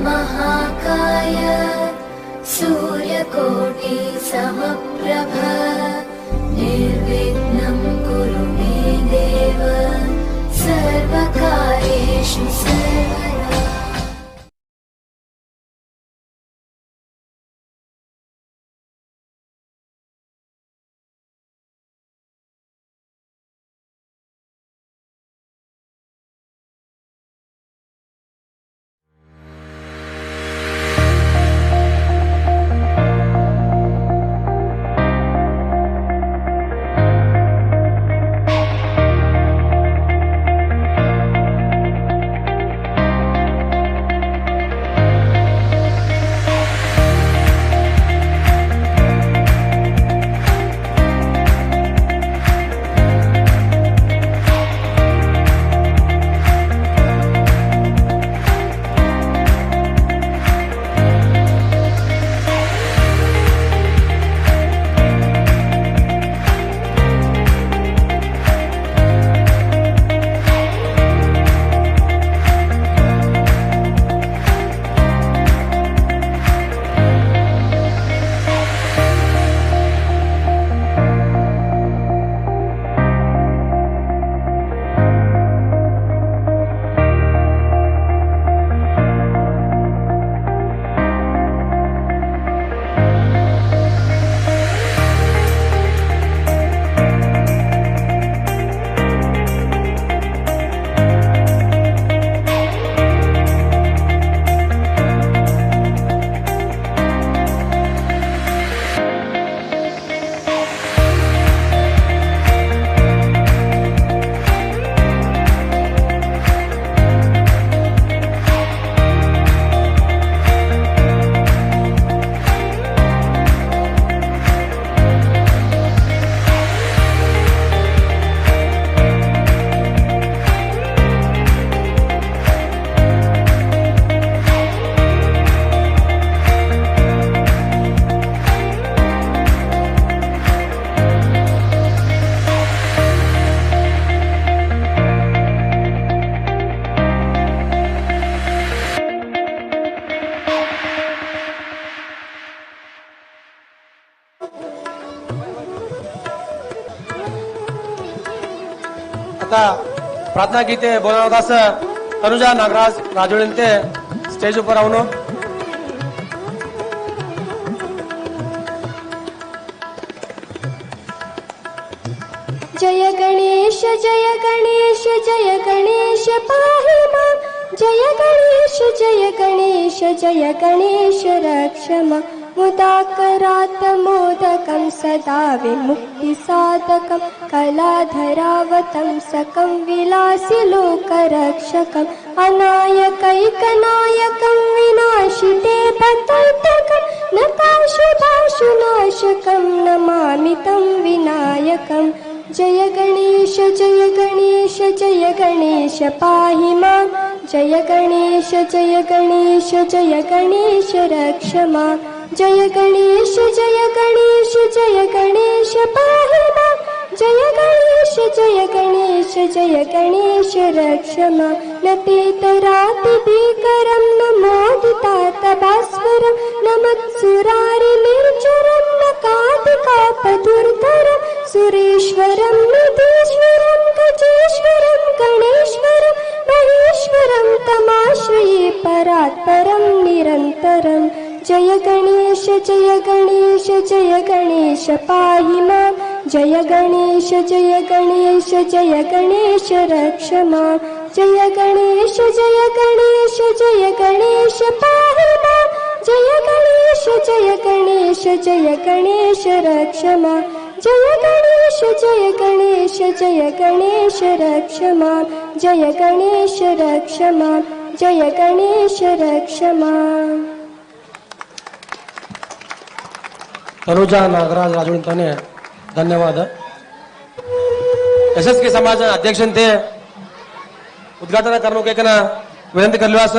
महाकाय सूर्यकोटि समप्रभ निर्विघ्नं कुरु मे देव सर्वकार्येषु सर्वदा। प्रार्थना गीते बोलवदास तनुजा नागराज राजोळींते स्टेज ऊपर आवनो। जय गणेश जय गणेश जय गणेश पाहि मां। जय गणेश जय गणेश जय गणेश रक्ष मां। मुदाकरात् मोदकं सदा विमुक्तिसाधकं कलाधरावतं सकं विलासिलोकरक्षकम् अनायकैकनायकं विनाशिते पतन्तकं नताशुभाशुनाशकं नमामि तं विनायकम्। जय गणेश जय गणेश पाहि मां। जय गणेश जय गणेश रक्ष मां। जय गणेश जय गणेश पाहि मां। जय गणेश रक्ष मां। न पेतरातिभीकरं न मोदितातभास्वरं न मत्सुरारिनिर्झरं न कादिकापदुर्धरं सुरेश्वरं निधीश्वरं गजेश्वरं गणेश्वरं महेश्वरं तमाश्रये परात्परं निरन्तरम्। जय गणेश पाहि मां। जय गणेश रक्ष मां। जय गणेश पाहि मां। जय गणेश रक्ष मां। जय गणेश रक्ष मां। जय गणेश रक्ष मां। जय गणेश रक्ष मां। तनुजा नागराज राजोळींताने धन्यवाद। यशस्वी समाज अध्यक्षंते उद्घाटन करण्याकैकन विनंती करल्यास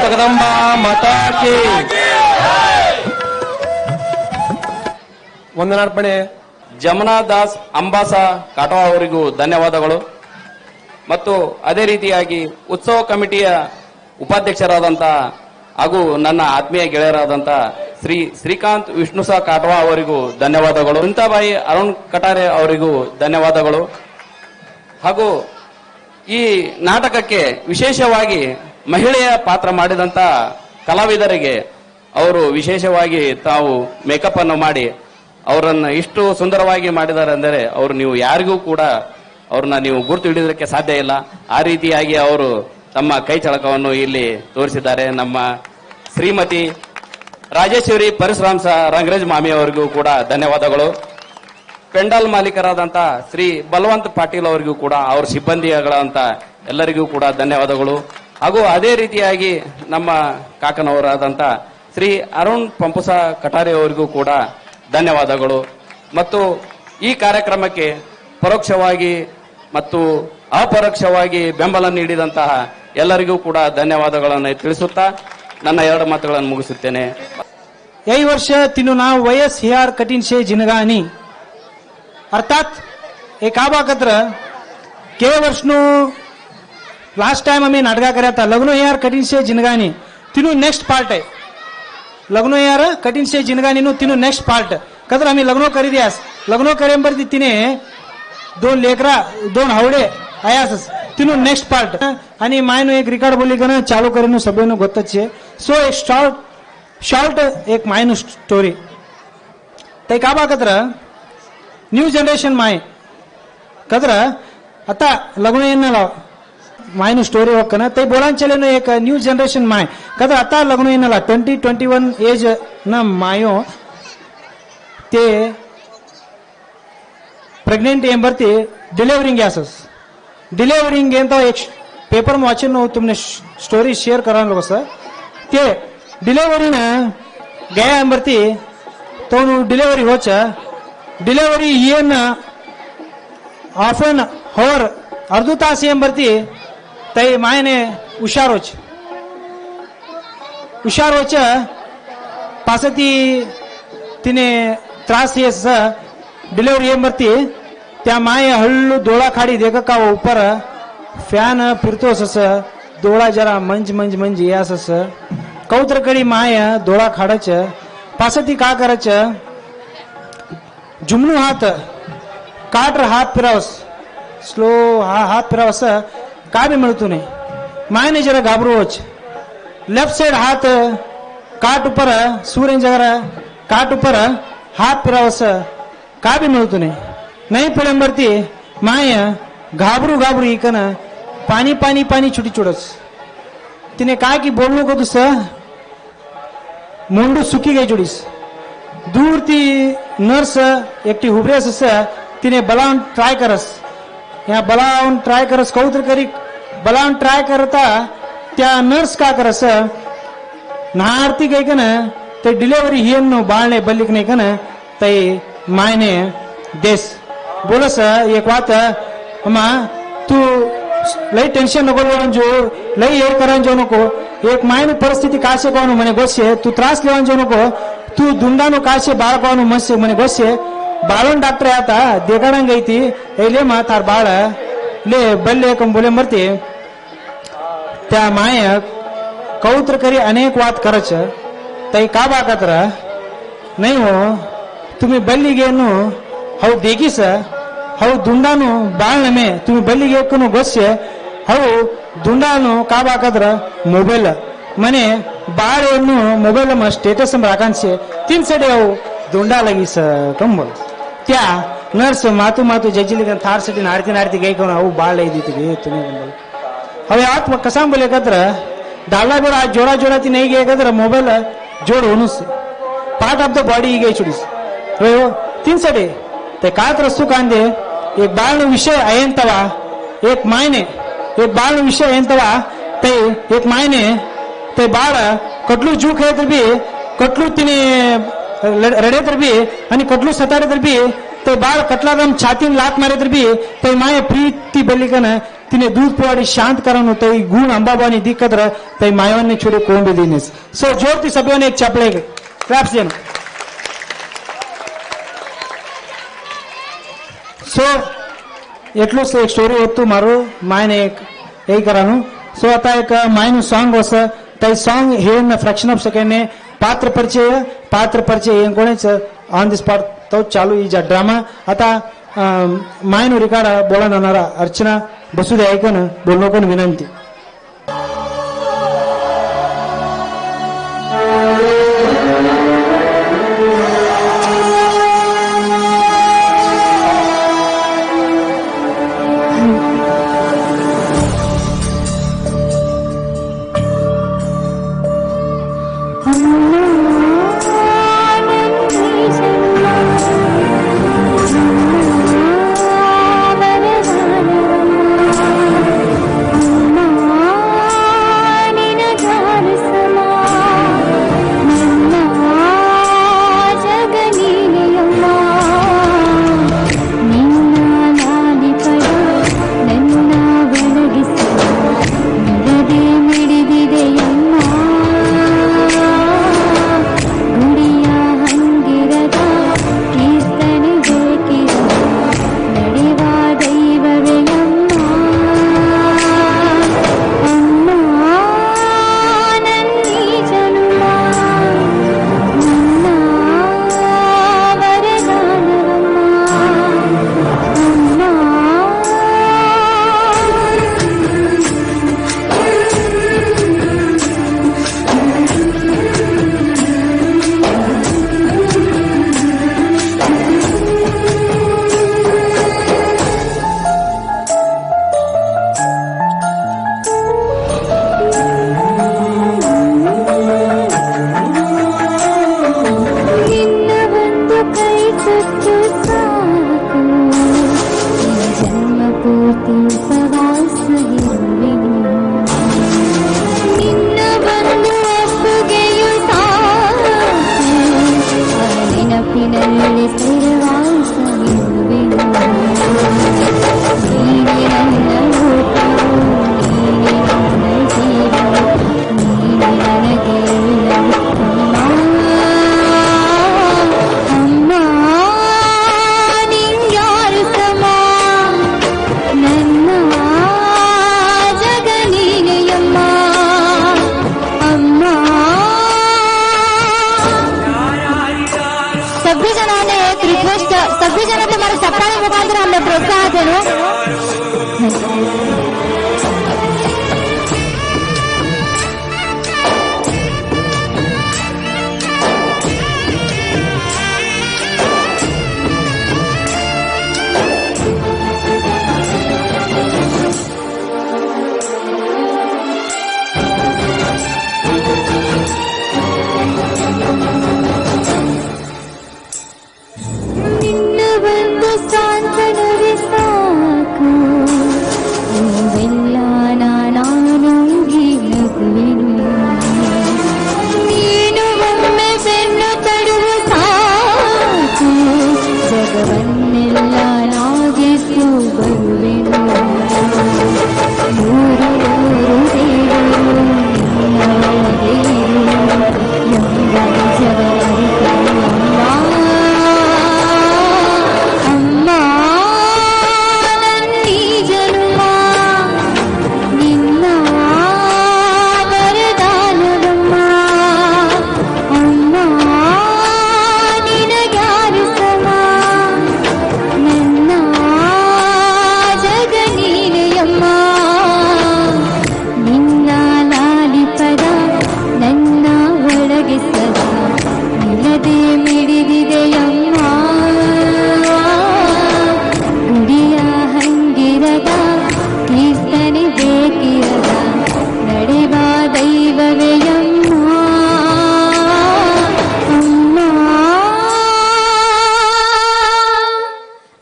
जगदंबा माता की ವಂದನಾರ್ಪಣೆ. ಜಮುನಾ ದಾಸ್ ಅಂಬಾಸ ಕಾಟವಾ ಅವರಿಗೂ ಧನ್ಯವಾದಗಳು. ಮತ್ತು ಅದೇ ರೀತಿಯಾಗಿ ಉತ್ಸವ ಕಮಿಟಿಯ ಉಪಾಧ್ಯಕ್ಷರಾದಂಥ ಹಾಗೂ ನನ್ನ ಆತ್ಮೀಯ ಗೆಳೆಯರಾದಂಥ ಶ್ರೀಕಾಂತ್ ವಿಷ್ಣುಸ ಕಾಟವಾ ಅವರಿಗೂ ಧನ್ಯವಾದಗಳು. ಸುಂತಾಬಾಯಿ ಅರುಣ್ ಕಟಾರೆ ಅವರಿಗೂ ಧನ್ಯವಾದಗಳು. ಹಾಗೂ ಈ ನಾಟಕಕ್ಕೆ ವಿಶೇಷವಾಗಿ ಮಹಿಳೆಯ ಪಾತ್ರ ಮಾಡಿದಂಥ ಕಲಾವಿದರಿಗೆ ಅವರು ವಿಶೇಷವಾಗಿ ತಾವು ಮೇಕಪ್ ಅನ್ನು ಮಾಡಿ ಅವರನ್ನು ಇಷ್ಟು ಸುಂದರವಾಗಿ ಮಾಡಿದ್ದಾರೆ ಅಂದರೆ ಅವರು ನೀವು ಯಾರಿಗೂ ಕೂಡ ಅವ್ರನ್ನ ನೀವು ಗುರುತು ಹಿಡಿಯೋದಕ್ಕೆ ಸಾಧ್ಯ ಇಲ್ಲ. ಆ ರೀತಿಯಾಗಿ ಅವರು ತಮ್ಮ ಕೈ ಚಳಕವನ್ನು ಇಲ್ಲಿ ತೋರಿಸಿದ್ದಾರೆ. ನಮ್ಮ ಶ್ರೀಮತಿ ರಾಜೇಶ್ವರಿ ಪರಶುರಾಮ್ ರಂಗರಾಜ್ ಮಾಮಿ ಅವರಿಗೂ ಕೂಡ ಧನ್ಯವಾದಗಳು. ಪೆಂಡಾಲ್ ಮಾಲೀಕರಾದಂಥ ಶ್ರೀ ಬಲವಂತ್ ಪಾಟೀಲ್ ಅವರಿಗೂ ಕೂಡ ಅವ್ರ ಸಿಬ್ಬಂದಿಗಳಂತ ಎಲ್ಲರಿಗೂ ಕೂಡ ಧನ್ಯವಾದಗಳು. ಹಾಗೂ ಅದೇ ರೀತಿಯಾಗಿ ನಮ್ಮ ಕಾಕನವರಾದಂಥ ಶ್ರೀ ಅರುಣ್ ಪಂಪುಸ ಕಟಾರೆ ಅವರಿಗೂ ಕೂಡ ಧನ್ಯವಾದಗಳು. ಮತ್ತು ಈ ಕಾರ್ಯಕ್ರಮಕ್ಕೆ ಪರೋಕ್ಷವಾಗಿ ಮತ್ತು ಅಪರೋಕ್ಷವಾಗಿ ಬೆಂಬಲ ನೀಡಿದಂತಹ ಎಲ್ಲರಿಗೂ ಕೂಡ ಧನ್ಯವಾದಗಳನ್ನು ತಿಳಿಸುತ್ತಾ ನನ್ನ 2 ಮಾತುಗಳನ್ನು ಮುಗಿಸುತ್ತೇನೆ. यही वर्ष तिनु नाव वयस हियार कठीण शे जिनगानी अर्थात एक आबाकत्र के वर्षनु लास्ट टाइम आम्ही नाटका કર્યા હતા લગ્નો યાર કઠીણ છે जिनगानी तिनु नेक्स्ट पार्ट आहे. लग्नो यार कठीण से जिनगानी नु तिनु नेक्स्ट पार्ट कदर आम्ही लग्नो करी द्यास लग्नो करेंबरती तिने 2 लेकरा 2 हावडे आयास तिनु नेक्स्ट पार्ट आणि मायनो एक रिकॉर्ड बोली का चालू करेनु सभेनु ಗೊತ್ತच છે. सो एक शॉर्ट एक मायनु स्टोरी ते का बाकत्र न्यू जनरेशन माय कदर आता लग्न येणार मायनु स्टोरी होकना ते बोलांचलेनो एक न्यू जनरेशन माय कदर आता लग्न येणार 20-21 एज न मायो ते प्रेग्नेंट एंबरती डिलिव्हरिंग गॅसस डिलिव्हरिंग ಅಂತ एक पेपर में वाचन तुमने स्टोरी शेयर करा लोग सर ते डिलिव्हरी न गया एंबरती तो डिलिव्हरी होच डिलिव्हरी येन हाफ एन हवर अर्ध तास एंबरती तई मायने हुशार होच पासती तिने त्रास येस डिलिव्हरी एंबरती त्या माय हल्लू डोळा खाडी देख का ऊपर फॅन फिरतोस डोळा जरा मंज यास कौत्र कडी माय डोळा खाडच पासती का करच जुमनू हात काटर हात फिरावस स्लो हात फिरावस का भी मिळतो नाही मायने जरा घाबरोच लेफ्ट साइड हाथ काट ऊपर सूर्य जगह काट ऊपर हाथ फिरावस का भी मिळतो नहीं पडंबरती माय घाबरू इकन पानी छुटी चुडस तिने काय की बोलणं को तुस मुंडू सुकी गई चुडीस दूर ती नर्स एकटी उभरेस तिने बलावून ट्राय करस या बलावून ट्राय करस कौत्र करी बलावून ट्राय करता त्या नर्स का करस नारती गई कन ते डिलिव्हरी हियन बाळने बल्लिक नाही कन तई मायने देश बोलस एक बात अम्मा तू लई टेन्शन नको जो लई ये करान जो नको एक मायनु परिस्थिती काशे कोनु मने गोसे तू त्रास लेवान जो नको तू दुंडानु काशे बाळ कोनु मसे मने गोसे बाळन डॉक्टर आता देगाडंग गईती एले मा तार बाळ ले बल्ले कम बोले मरते त्या माय कौत्र करी अनेक बात करच तई का बाकत्र नहीं हो तुम्ही बल्ली गेनु हव देगिस हव दुंडानु बाळनमे तुम्ही बल्ली गेकनु गोसे हव दुंडानु का बाकत्र मोबाईल मने बाळनु मोबाईल म स्टेटस म राखानसे 3 सडे हव दुंडा लगीस कम बोल त्या नर्स मातू जजिली थार सटी नारती गई कोण हव बाळ इदितिगे तुम्ही बोल हवे आत कसा बोले कत्र डाला बोर आज जोड़ा ती नहीं गए कत्र मोबाईल जोड़ होनुस पार्ट ऑफ द बॉडी गई छुडीस हो 3 सडे ते काय रस्तू कांदे एक बाळ विषय अयंतवा एक मायने एक बाळ विषय अयंतवा ते एक मायने ते बाळ कटलू जू खेळ तर बी कटलू तिने रडे तर बी आणि कटलू सताडे तर बी ते बाळ कटलादम छातीन लात मारे तर बी ते माय प्रीति बलिकन तिने दूध पुवाडी शांत करनु ते गुण अंबाबानी दिक्कत्र ते मायवन्ने छोड़े कोंबे दिनेस सो जोरती सभ्योने एक चपले क्लैप्स देना सो એટલું જ એક સ્ટોરી હતું મારું માયને એક એ કરવાનું સો आता एक मायનું सॉन्ग असं ते सॉन्ग हे फ्रॅक्शन ऑफ सेकंड ने पात्र परिचय हे कोणीच ऑन द स्पॉट तो चालू ही जा ड्रामा आता मायનું रिकॉर्ड बोलणार अर्चना बसू दे ऐकन बोललो कोण विनंती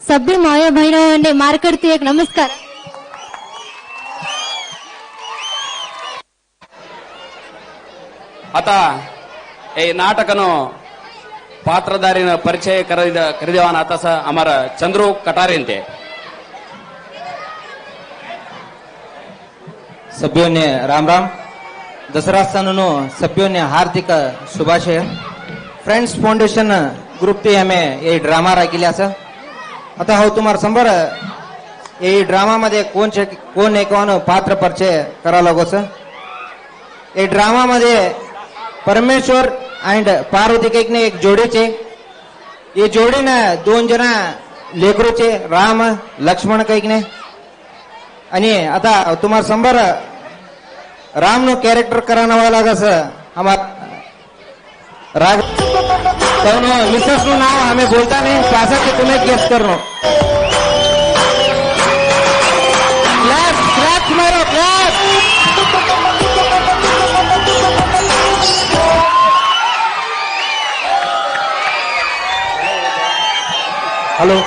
सभ्य माया बहिणींनी मार्कडती एक नमस्कार आता हे नाटकनो पात्रधारीन परिचय करीदेवान आता अमर चंद्रू कटारेंते सभ्यों ने राम राम दसरा सणनो सभ्यों ने हार्दिक शुभाशय फ्रेंड्स फाउंडेशन ग्रुप ते हमें ये ड्रामा राखिले आसा आता हो तुम्हाला संबर ये ड्रामा मध्ये कोण एकावन पात्र परिचय करा लागोस ये ड्रामा मध्ये परमेश्वर अँड पार्वती कैकने एक जोडीचे ये जोडीनं 2 जना लेकरूचे राम लक्ष्मण कैकने आणि आता तुम्हाला संबर राम नो कैरेक्टर कराना वाला कस हमार राग मिसेस નું નામ અમે બોલતા નહીં પાછા કે તમે ગેસ કરનો ક્લેપ ક્લેપ મારો ક્લેપ ಹಲೋ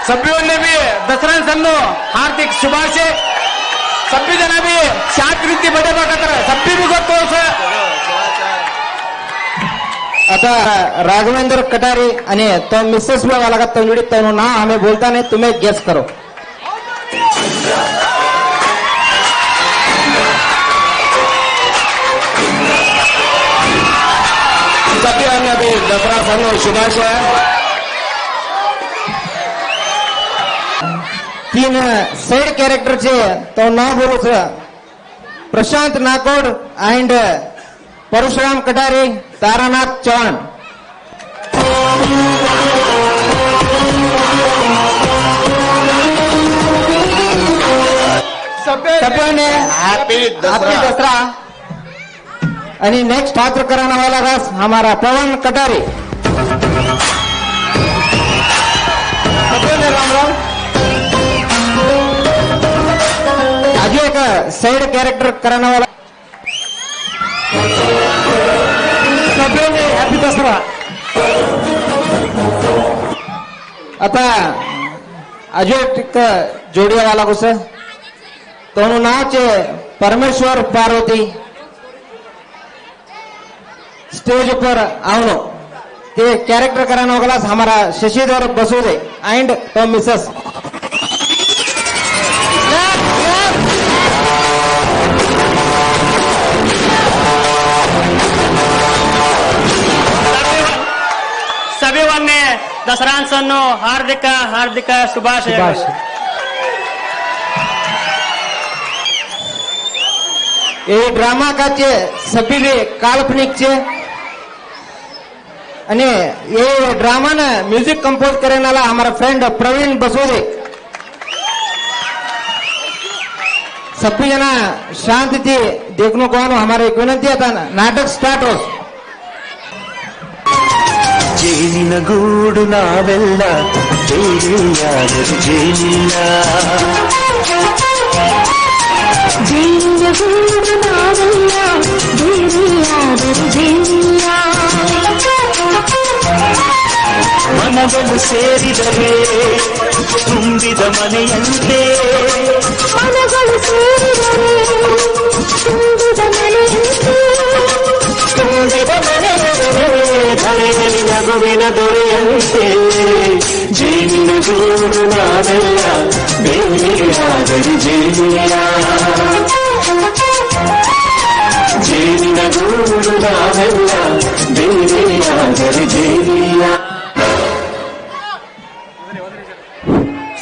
ಸಭ್ಯರನ್ನೇ ಬಿ ದಸರಾ ಸಣ್ಣು ಹಾರ್ದಿಕ್ ಶುಭಾಶಯ ಸಭ್ಯ ಜನ ಬಿ ಶಾಂತ ರೀತಿ ಬಡಬೇಕಾದ್ರೆ ಸಭ್ಯ ಬಿ ಗೊತ್ತು ಸರ್ आता राघवेंद्र कटारे आणि तो मिसेस वाला तो निडित ना हमें बोलता नहीं तुम्हें गेस करो सभ्यांना बी दसरा सण शुभाशय 3 साइड कैरेक्टरचे तो नाव बोलूच प्रशांत नाकोड अँड परशुराम कटारे तारानाथ चौहान सभ्याने हैप्पी दसरा आणि नेक्स्ट पात्र कराने वाला रस हमारा पवन कटारे सभ्याने राम राम आगे एक साइड कैरेक्टर कराने वाला सभ्याने हैप्पी दसरा आता अजय टिक जोडिया वाला कुछ तो नाव चे परमेश्वर पार्वती स्टेज पर आवनो ते कैरेक्टर कराने वाला हमारा शशिधर बसुदे एंड तो मिसेस ಸಭೆವನ್ನೇ ದಸರಾನ್ಸನ್ನು ಹಾರ್ದಿಕ ಹಾರ್ದಿಕ ಶುಭಾಶಯ ये ड्रामा का चे सभी भी काल्पनिक चे आणि ये ड्रामा ना म्युझिक कंपोज करणारा हमारा फ्रेंड प्रवीण बसोदे सभी जना शांत थी देखने को आनो हमारे एक विनंती था नाटक स्टार्ट हो ಜೇನಿನ ಗೂಡು ನಾವೆಲ್ಲ ಬೇರೆಯಾದರೂ ಜೇನಿಲ್ಲ ಜೇನಿನ ಗೂಡು ನಾವೆಲ್ಲ ಬೇರೆಯಾದರೂ ಜೇನಿಲ್ಲ ಮನಗಳು ಸೇರಿದರೆ ತುಂಬಿದ ಮನೆಯಂತೆ ಮನಗಳು ಸೇರಿದರೆ ತುಂಬಿದ ಮನೆಯಂತೆ ತುಂಬಿದ ಮನೆಯಲ್ಲಿ ನಗುವಿನ ದೊರೆಯಂತೆ ಜೇನಿನ ಗೂಡು ನಾವೆಲ್ಲ ಬೇರೆಯಾದರೂ ಜೇನಿಲ್ಲ ಜೇನಿನ ಗೂಡು ನಾವೆಲ್ಲ ಬೇರೆಯಾದರೂ ಜೇನಿಲ್ಲ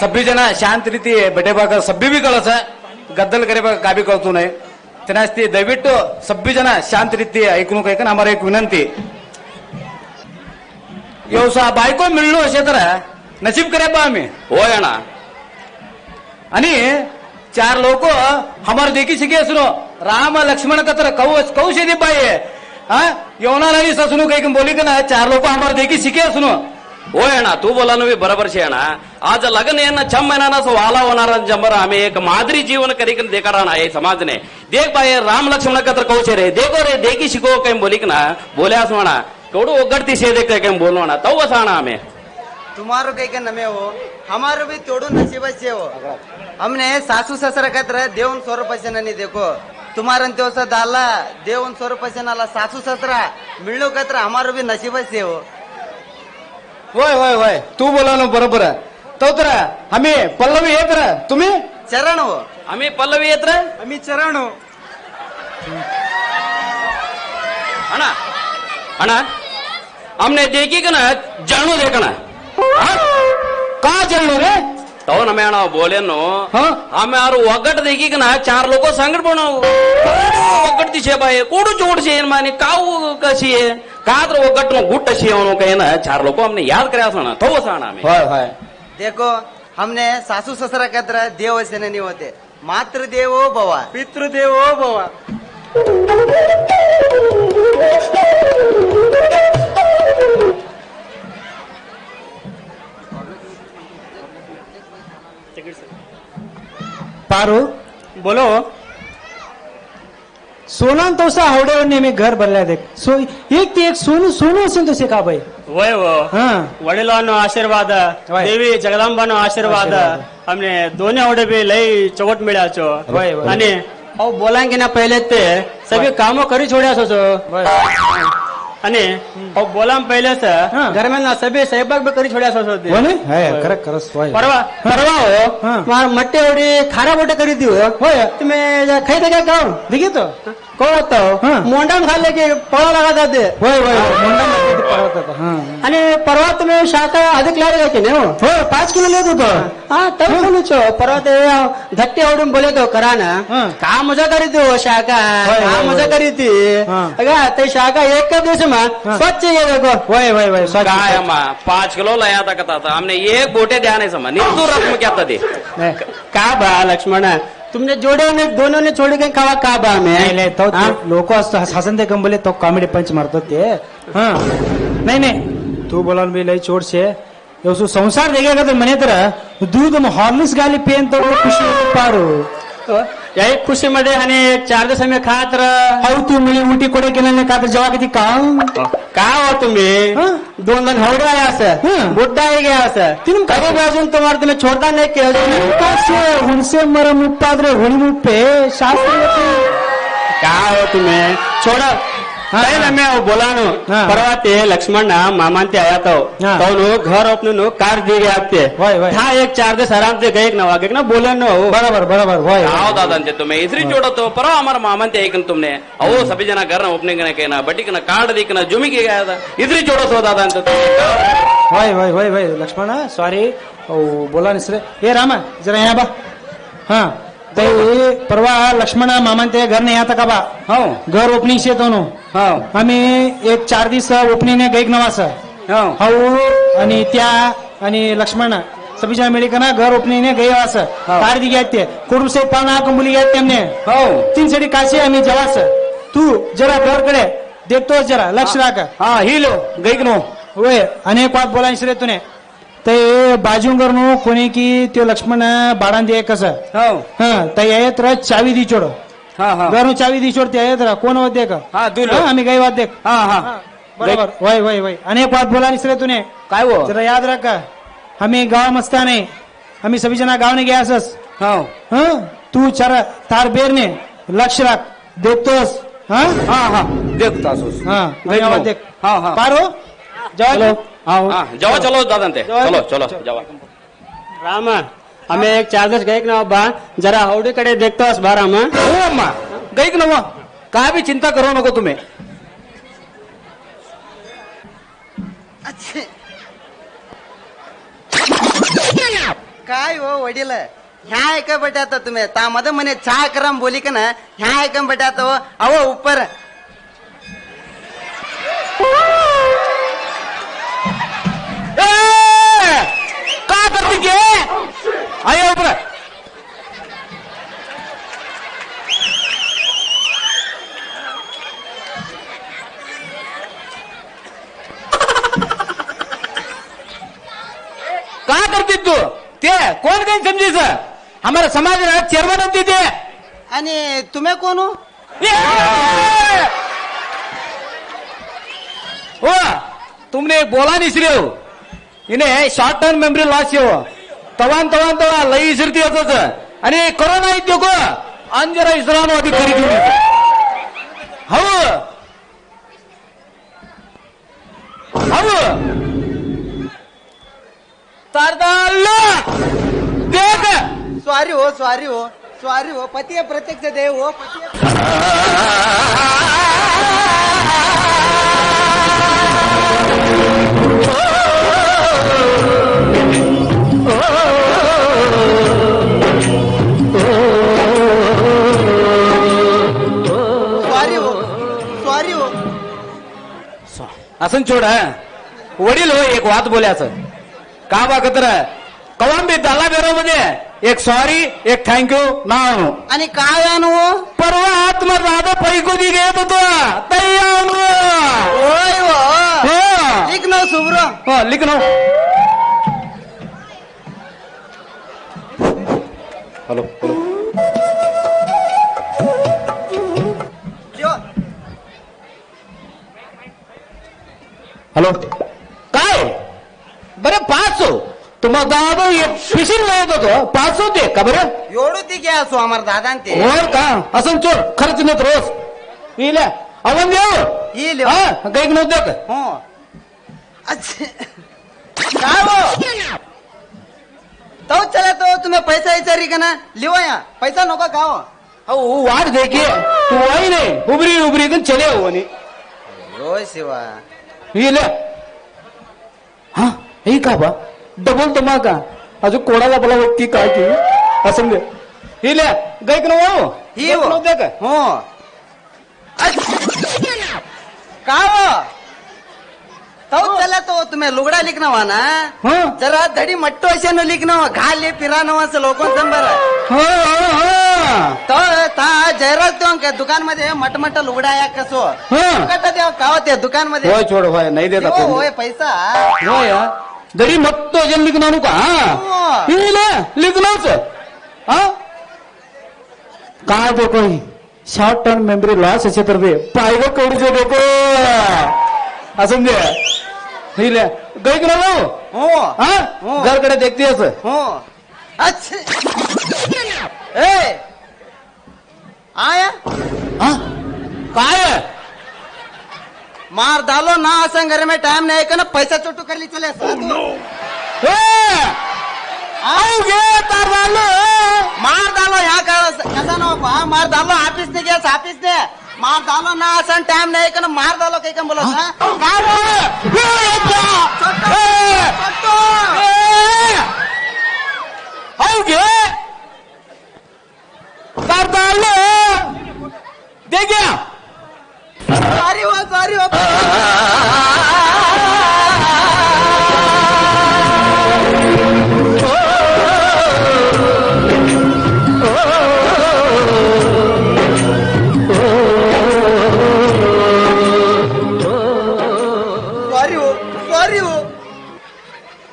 सभ्य जन शांत ರೀತಿ ಬಟೆಬಾಗ ಸಭ್ಯ ಬಿ ಕಳಸ ಗದ್ದल ಕರೆಬಾಗ ಕಾಬಿ ಕಳ್ತು नाही तेनास्ती ದಯವಿಟ್ಟು सभ्य जन शांत ರೀತಿ ऐकून कैकन आम्हाला एक विनंती येवसा बायको मिळणं असे तर नशीब करे बा आम्ही होय अण्णा आणि 4 लोक हमार देखी शिके असनो राम लक्ष्मण कतर कौश दे बाई हा येवणार आणि ससनू कैकन बोली का ना 4 लोक हमार देखी शिके असनो होय अण्णा तू बोलानो बी बरोबर छे अण्णा आज लग्न यांना 6 महिन्याना वाला होणार जंबर आम्ही एक मादरी जीवन करीकन देखाडा ना हे समाज ने देख बाय राम लक्ष्मण कतर कौशे रे देखो रे देखी शिको कैम बोली का ना बोले असं म्हणा केवढं ओगडती से देख कैम बोलनो ना तव असाणा आम्ही तुम्हारो कहीं के नमे हो हमारो भी तोड़ो नसीब से हो हमने सासू ससरा कहते देवन 100 पैसे नहीं देखो तुम्हारन तेवसा दाला देवन 100 पैसे नाला सासू ससरा मिळलो कहते हमारो भी नसीब से हो होय होय होय तू बोलानो बरोबर तो तर आम्ही पल्लवी येत रे तुम्ही चरण हो आम्ही पल्लवी येत रे आम्ही चरण हो अण्णा अण्णा हमने देखी का ना जाणू देखना का चलनो रे तो न मैं बोले नो हमें यार वगट देखी कि ना 4 लोग संगत बनाओ वगट दिशे भाई कोडू चोड़ से माने काऊ कशी है का तर वगट नो गुट से होनो कहे ना 4 लोग हमने याद करया सना तो साना में हाय देखो हमने सासू ससरा के तरह देव ऐसे नहीं होते मातृ देवो भव पितृदेवो भव पारू बोलो सोना तोसा आवडेवरने मी घर भरल्या देख एक ते एक सोनू सोनू असेल तसे का बाई वय वो हा वडिलांनो आशीर्वाद वय. देवी जगदंबानो आशीर्वाद हमने दोन्ही आवडे बी लई चवट मिळाचो वय, वय. आणि अहो बोलांगे ना पहिले ते सगळे कामं करी छोड्यास आणि अहो बोलां पहिलेच हा. दरम्यान सगळे स्वयंपाक बी करी छोड्यास होते बोले हाय खरं खरंच होय परवा परवा हा. हो मार मट्टे एवढी खारा बोटे करी देऊ होय तुम्ही खाई काय खाऊ देखी तो कोण होतो हा. मोंडाम खाल्ले की पळा लागत ते होय होय मुंडा पळवत होता हा आणि परवा तुम्ही शाखा अधिक लागले की नाही हो होय 5 किलो लेत होतो हा तर बोलू छो परवा ते धट्टे आवडून बोलतो करा ना हा. का मजा करी तू शाखा होय, का होय, मजा होय. करी ती हा. अगा ते शाखा एक दिवस मा हा. स्वच्छ ये देखो होय होय होय काय अम्मा 5 किलो लया था कथा था हमने एक बोटे ध्यान है समा नितू रत्न क्या था दे का बा लक्ष्मण तुमने जोडे ने दोनों ने छोड़ के खावा का बा में नाही नाही तो हा? लोक असतो हसन ते कंबले तो कॉमेडी पंच मारतो ते हा नाही नाही तू बोलान बी लई चोट से येसु संसार देखेगा तो मने तर दूध में हॉर्लिक्स गाली पेन तो खुशी होतो पारू या एक खुशी मध्ये आणि 4 दिवस आम्ही खात हाऊ तू मिली उलटी कोडे केले नाही का तर जेव्हा किती काम का हो तुम्ही हा? 2 हवडे आहे हा. असं बुड्ढा आहे गे असं तीन कधी बाजून तुम्हाला तुम्ही छोडता नाही केलं काशे हुनसे मर मुप्पाद्रे हुणी मुप्पे शास्त्र का हो तुम्ही छोडा काय ना मैं बोलानो हा. परवा ते लक्ष्मण ना मामान ते आया तो हा. घर अपने कार दी गए आपते होय, होय. था एक 4 दिवस आराम से गए ना वागे ना बोला नो बरोबर बरोबर होय आओ दादा अंते तुम्हें इतनी जोड़ो तो पर हमारा मामन ते एक तुमने आओ सभी जना घर ना ओपनिंग ना कहना बटी ना कार्ड दिखना जुमी के गया था इतनी जोड़ो तो दादा अंते होय होय होय होय लक्ष्मण सॉरी बोला निसरे ए रामा जरा यहाँ बा हा ते परवा लक्ष्मण मामान ते घर नाही आता का बा हो घर ओपनिंग शेत होनो हो आम्ही एक 4 दिवस ओपनिंग ने गैक नवास हो हाऊ आणि त्या आणि लक्ष्मण सभीच्या मिळिकना घर ओपनिंग ने गई वास कार दी गया ते कुडू से पाना कंबुली गया तेमने हो 3 सडी काशी आम्ही जवास तू जरा घर कडे देखतो जरा लक्ष राख हा ही लो गई नो होय अनेक बात बोलायचं रे तुने ते बाजूंगरनो कोणी की ते लक्ष्मण बाळान दे कसं हो हा ते येत र चावी दी चोड हा हा घरू चावी दी चोड ते येत र कोण होत देख हा दुलो आम्ही काही वाद देख हा हा बरोबर वय वय वय अनेक बात बोलायचं रे तुने काय हो जरा याद रख आम्ही गाव मस्ता नाही आम्ही सभी जना गाव ने गया असस हो हा तू चरा तार बेर ने लक्ष राख देखतोस हा हा हा देखता सोस हा धन्यवाद देख हा हा पारो जाओ हाँ जावा चलो दादा अंते चलो चलो जावा राम हमें एक 4 दिवस गए ना बा जरा हवडी कडे देखतो बारा हम हो अम्मा गैक नवा काय बी चिंता करू नको तुम्ही अच्छे काय हो वडील ह्या ऐका बटाता तुम्ही तामध्ये म्हणे चहा कराम बोली का ना ह्या ऐका बटाता हो अहो उपर का करते के आया ऊपर का करते तू ते कोण काही समजीच हमारा समाज चेअरमन होती ते आणि तुम्ही कोण हो हो तुमने बोला नहीं इसलिए हो इन्हें शॉर्ट टर्म मेमरी लॉस हो तवान तवान तवा लई इसरती होतच आणि कोरोना इद्यो को अंजरा इस्रानो अधिकारी तुम्ही हो हो तारदाल्ला देख स्वारी हो स्वारी हो स्वारी हो पती प्रत्यक्ष देव हो पती असं छोड वडील हो एक वाद बोल्याचं का बाकत्र कवांबी दल्ला बेरोमध्ये एक सॉरी एक थँक्यू नाव आणि काय आणू परवा आत्मदादा पैकोदी घेत होतो तई आणू होय हो हो लिख ना सुब्र हो लिख ना हॅलो हॅलो हॅलो काय बरं 500 तुम्हाला दादा पिशील मिळत होतो 500 ते का बरं एवढं ती घ्या असो आम्हाला दादा ते हो का असं चोर खर्च नेत रोज इल्या अवन देव येईल हा काही नव्हतं का हो अच्छा काय हो तो चला तो तुम्ही पैसा विचारी का ना लिवा या पैसा नको का हो अहो वाट देखिए तू वही नाही उबरी उबरी इथून चले हो आणि होय शिवा इल्या हा हे का बा डबल तो का अजून कोणाला बोला व्यक्ती काय की असं दे इल्या गायक ना ही हो नव्हत्या का हो का हो तो चला तो तुम्ही लुगडा लिखना वा ना हं. जरा धडी मट्टो असे न लिखना घाले फिरानो असं लोक संबर हो हो तो ता जयराज तो का दुकान मध्ये मटमट लुगडा या कसो हं. कट देव का होते दुकान मध्ये होय छोड होय नाही देत आपण होय पैसा होय जरी मग तो जन लिखना नको हा लिखनाच हा काय देखो शॉर्ट टर्म मेमरी लॉस असे तर ते पायगो कवडीचे देखो असं दे हिल्या गैक ना हो हा हो. घरकडे देखते असं हो अच्छा ए आया हा काय मार डालो ना असं घर में टाइम नहीं है ना पैसा चोटू कर ली चले साधु आओगे तार डालो मार डालो यहाँ का कसा ना मार डालो ऑफिस ने गया ऑफिस ने मार डालो ना असं टाइम नहीं है ना मार डालो कहीं कम बोलो आओगे तार डालो दे गया सॉरी हो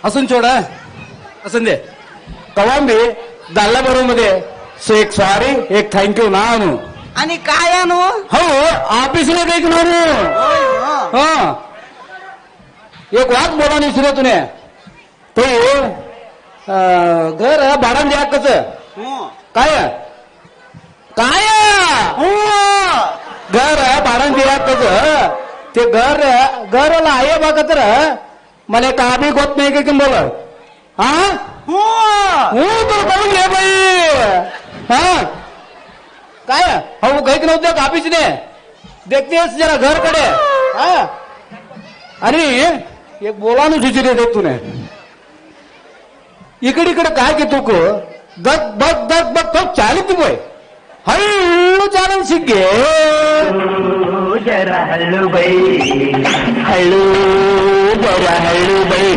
असून छोड असून दे कवांबी दाल्ला बरोबर सो एक सॉरी एक थँक्यू ना आणू आणि काय आणू हो ऑफिसला काही ना हा एक वाद बोला नाही सुरू तुने ते घर भाडा द्या कस काय काय घर भाडा द्या कस ते घरला आहे बघ तर मला का बी गोत नाही का की बोल हा हो तर बघून घे बाई हा काय हो गैक नव्हत्या ऑफिसने देखतेस जरा घरकडे हा आणि एक बोलानं सुचित देत तुने इकडे काय की तू दग बग दग बग तो चालित बोय हळू चालन शिगे जरा हळू बाई हळू जरा हळू बाई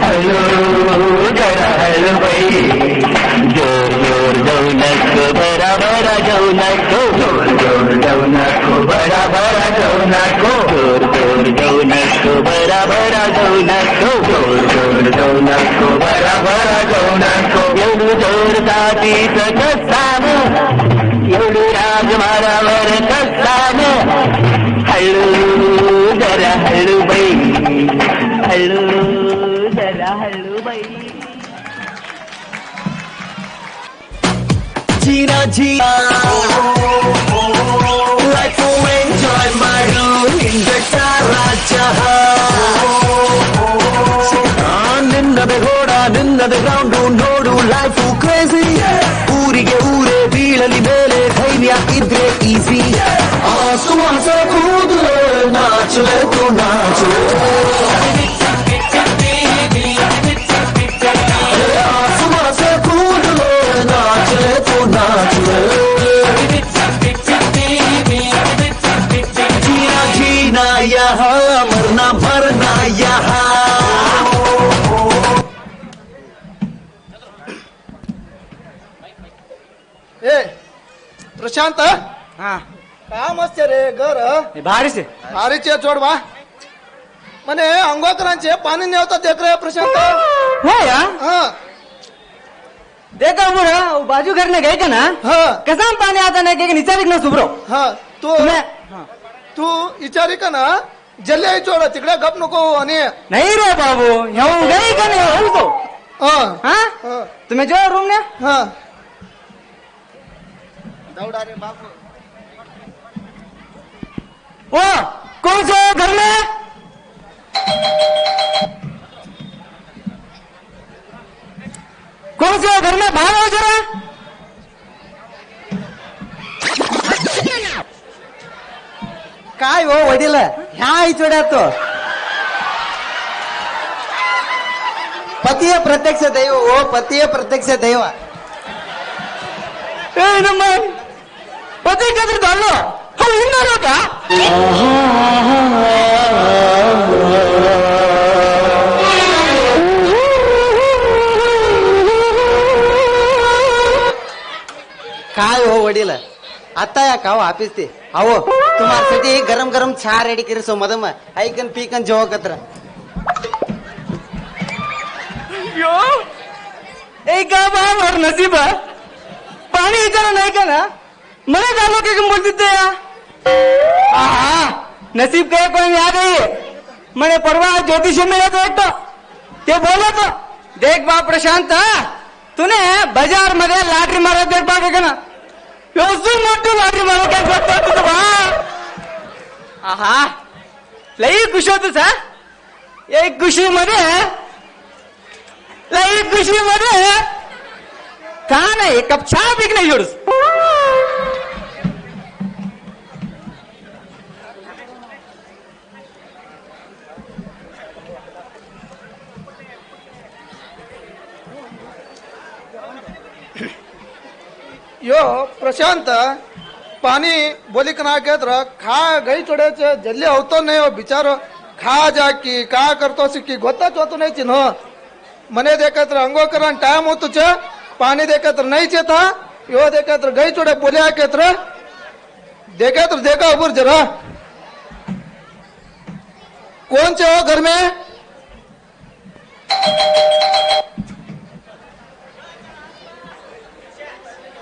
हळू जरा हळू बाई जोर जोर जाऊ नको बरा बरा जाऊ नको जोर जोर जाऊ नको बरा बरा जाऊ नको जोर जोर जाऊ नको बरा बरा जाऊ नको जोर जोर जाऊ नको बरा बरा जाऊ नको एवढू जोर जातीच कसाम एवढू राग मारावर कसाम हळू जरा हळू बाई हळू जरा हळू by Gina, Gina. Like to enjoy my room in the Tarajaha. Ninnade ghoda, ninnade ground, nodu life crazy. Urige ure beelali mele dhairya idre easy. Aasman se kood le, naach le to naach le. Aasman se kood le, naach le to naach le. Gina, Gina, yahan प्रशांत हा का मस्त रे घर भारीच आहे. भारीचे जोड वा म्हणे अंगोकरांचे पाणी नेवता देख रे प्रशांत हो या हा देखा वो बाजू घर में गए का ना हाँ कसम पानी आता ना कि नीचा दिखना सुबरो हा तू विचारी का ना जल्ले चोड तिकडे गप नको आणि नहीं रे बाबू यहाँ गए का नहीं हो तो हाँ हाँ तुम्हें जो रूम ने हाँ वो कौन से घर में कौन से घर में बाहर हो जरा काय हो वडील ह्या आईचोड्या तो पतीय प्रत्यक्ष दैव हो पतीय प्रत्यक्ष दैव ए नमन पति कदर डालो हम हिंदू का काय हो वडील आता या काव ऑफिस ते अहो तुम्हासाठी गरम गरम चहा रेडी करीसो मदम ऐकन पीकन जेव कत्र एक बाब और नसीब है पानी इतना नहीं का ना मैंने डालो के बोल देते नसीब के कोई याद है मैंने परवा ज्योतिष में तो एक ते बोला तो देख बा प्रशांत तूने बाजार मध्ये लॉटरी मारा देख बा का ना व्यवस्थित मोठी लॉटरी मारा काय बघतो तुझं बा आहा लई खुश होतो सा एक खुशी मध्ये लई खुशी मध्ये का नाही कप चहा पीक नाही जोडस यो प्रशांत पाणी बोलिक नाकेत्र खा गई चोड्याचे जल्ली होतो नाही हो बिचारो खा जाकी का करतो सिक्की ಗೊತ್ತಾಚ್ होतो नाही चिन्ह मने देखात्र अंगोकर टाइम होतो चे पानी देखात्र नहीं चे था यो देखात्र गई चोड़े बोले आकेत्र देखात्र देखा उबर जरा कौन चे हो घर में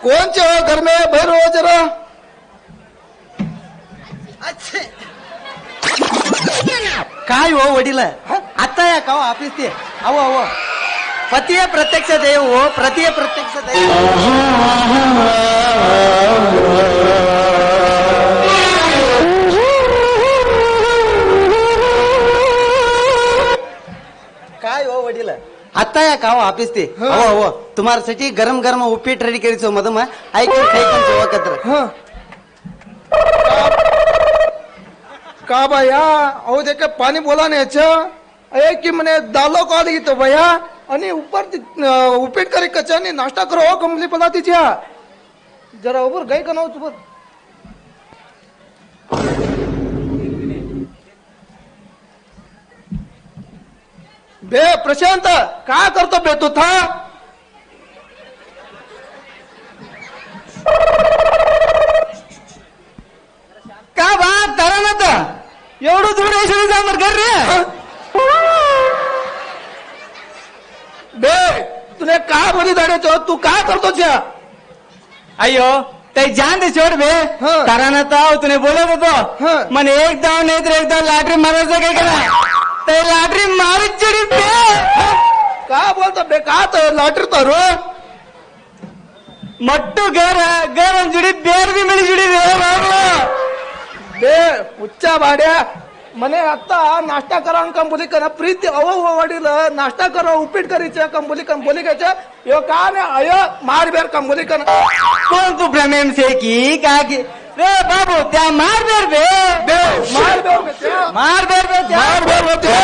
कौन चे हो घर में बाहर हो जरा काय हो वडील आता या काव ऑफिस ते अहो अहो पतीय प्रत्यक्ष देव हो पतीय प्रत्यक्ष देव काय हो वडील आता या काव ऑफिस ते अहो अहो तुम्हासाठी गरम गरम उपीट रेडी करीचो मदम ऐकून खाईकन जेवा कत्र का भैया अहो देखे पाणी बोला नाही की म्हणे दालो कॉल घेतो भैया आणि ऊपर उपीट करी कच्चा आणि नाश्ता करो हो कंपनी पला तिच्या जरा उबर गई का नव्हतं बर बे प्रशांत काय करतो बे तू था का बात करा ना तर एवढं दूर येशील जामर घर रे बे तुने का बोली दाड्याचो तू काय करतो च्या अयो ते जान दे छोड़ बे कारण आता तूने बोला तो मन एक दाव नहीं तो एक दाव लॉटरी मारायचं काय करा ते लॉटरी मारच चढी बे का बोलतो बे का तो लॉटरी तर मट्टू घर घर जुडी बेर भी मिली जुडी रे बाबा बे उच्चा भाड्या मने आता नाश्ता करा कंबोली करा प्रीती अवो वडील नाश्ता करा उपीट करीचे कंबोली घ्यायचे यो का ने अयो मार बेर कंबोली कर कोण तू प्रेम से की का की रे बाबू त्या मार बेर बे मार बेर बे त्या मार बेर बे त्या मार बेर बे त्या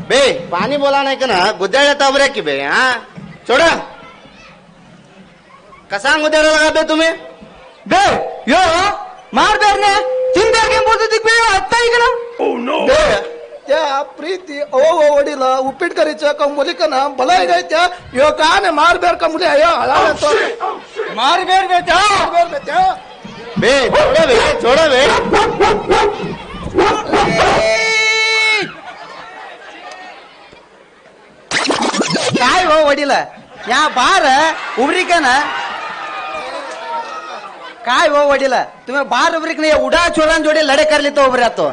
बे पाणी बोला नाही का ना गुद्दाळ्या ताबऱ्या की बे हा छोडा कसा गुद्दाळा लगा बे तुम्ही बे यो मार बेर ने तीन बेर के बोलतो दिख बे आता ही कना बे त्या प्रीती ओ वडील उप्पीट करीच्या का मुलीकन भला त्या यो काने मार बेर का मुली अयो हलाले तो मार बेर बेटा बे छोड़ा बे काय हो वडील या बार उभरी का ना काय हो वडील तुम्ही बार उभरी नाही उडा छोरां जोडे लढे करले तो उभे राहतो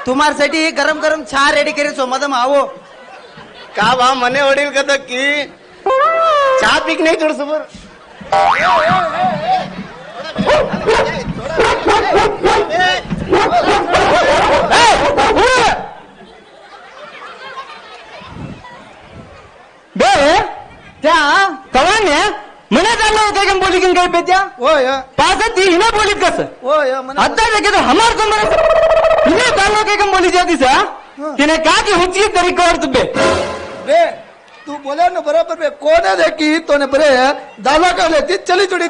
तुम्हारसाठी गरम गरम चहा रेडी करीसो मदम आवो का बा मने वडील कत की चहा पीक नाही थोडस बर बे त्या कवाने मने चाललं होतं का बोली की काही बेत्या होय पाच ती हिने बोलीत कसं होय म्हणे आता देखील हमार समोर हिने चाललो काय का बोली जातीस तिने का की हुची तरी कर तुबे बे तू बोला ना बरोबर बे कोण आहे की तो ने बरे दाला काले ती चली चुडी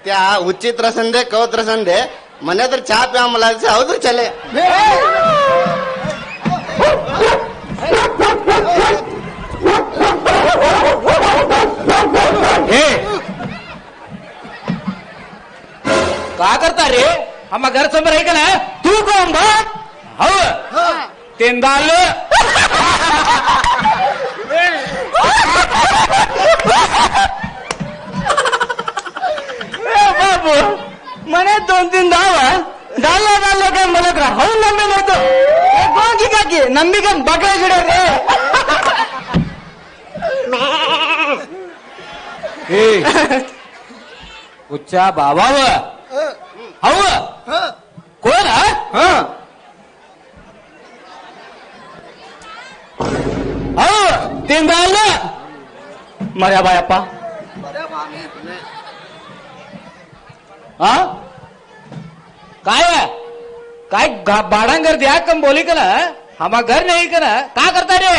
त्या उचित रसंदे कवत रसंदे मने तर चहा प्या मला हौದು चले का करता रे हम घर समोर आहे का ना तू कोण बा हो तेंदाल बाबू मने 2-3 डाला काय मला हो नंबे नव्हतं बाकी काकी नंबी का बकरा गिಡ रे उच्चा बाबा हव कोण तेंदाल मर्या बायप्पा काय बाडांगर द्या कम बोली का ना हमारा घर नहीं का ना का करता रे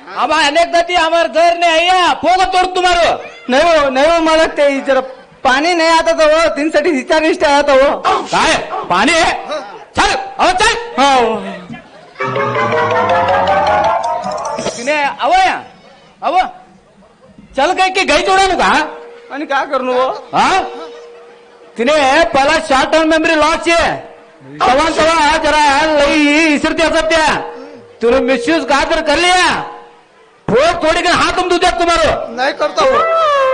हमारा अनेक दाती हमारे घर नहीं आया पोगा तोड़ तुम्हारो नहीं हो मालक ते जरा पानी नहीं आता था वो 3 साठी विचार निष्ठ आया था वो काय पानी है चल अब चल तिने अवया अव चल काय की गई जोड़ा का आणि काय करू वो तिने पहिला शॉर्ट टर्म मेमरी लॉस आहे तवा जरा लई इसरती असत त्या तुला मिसयूज का तर कर लिया थोड़ी का हाथ तुम दूध तुम्हारो नाही करता हो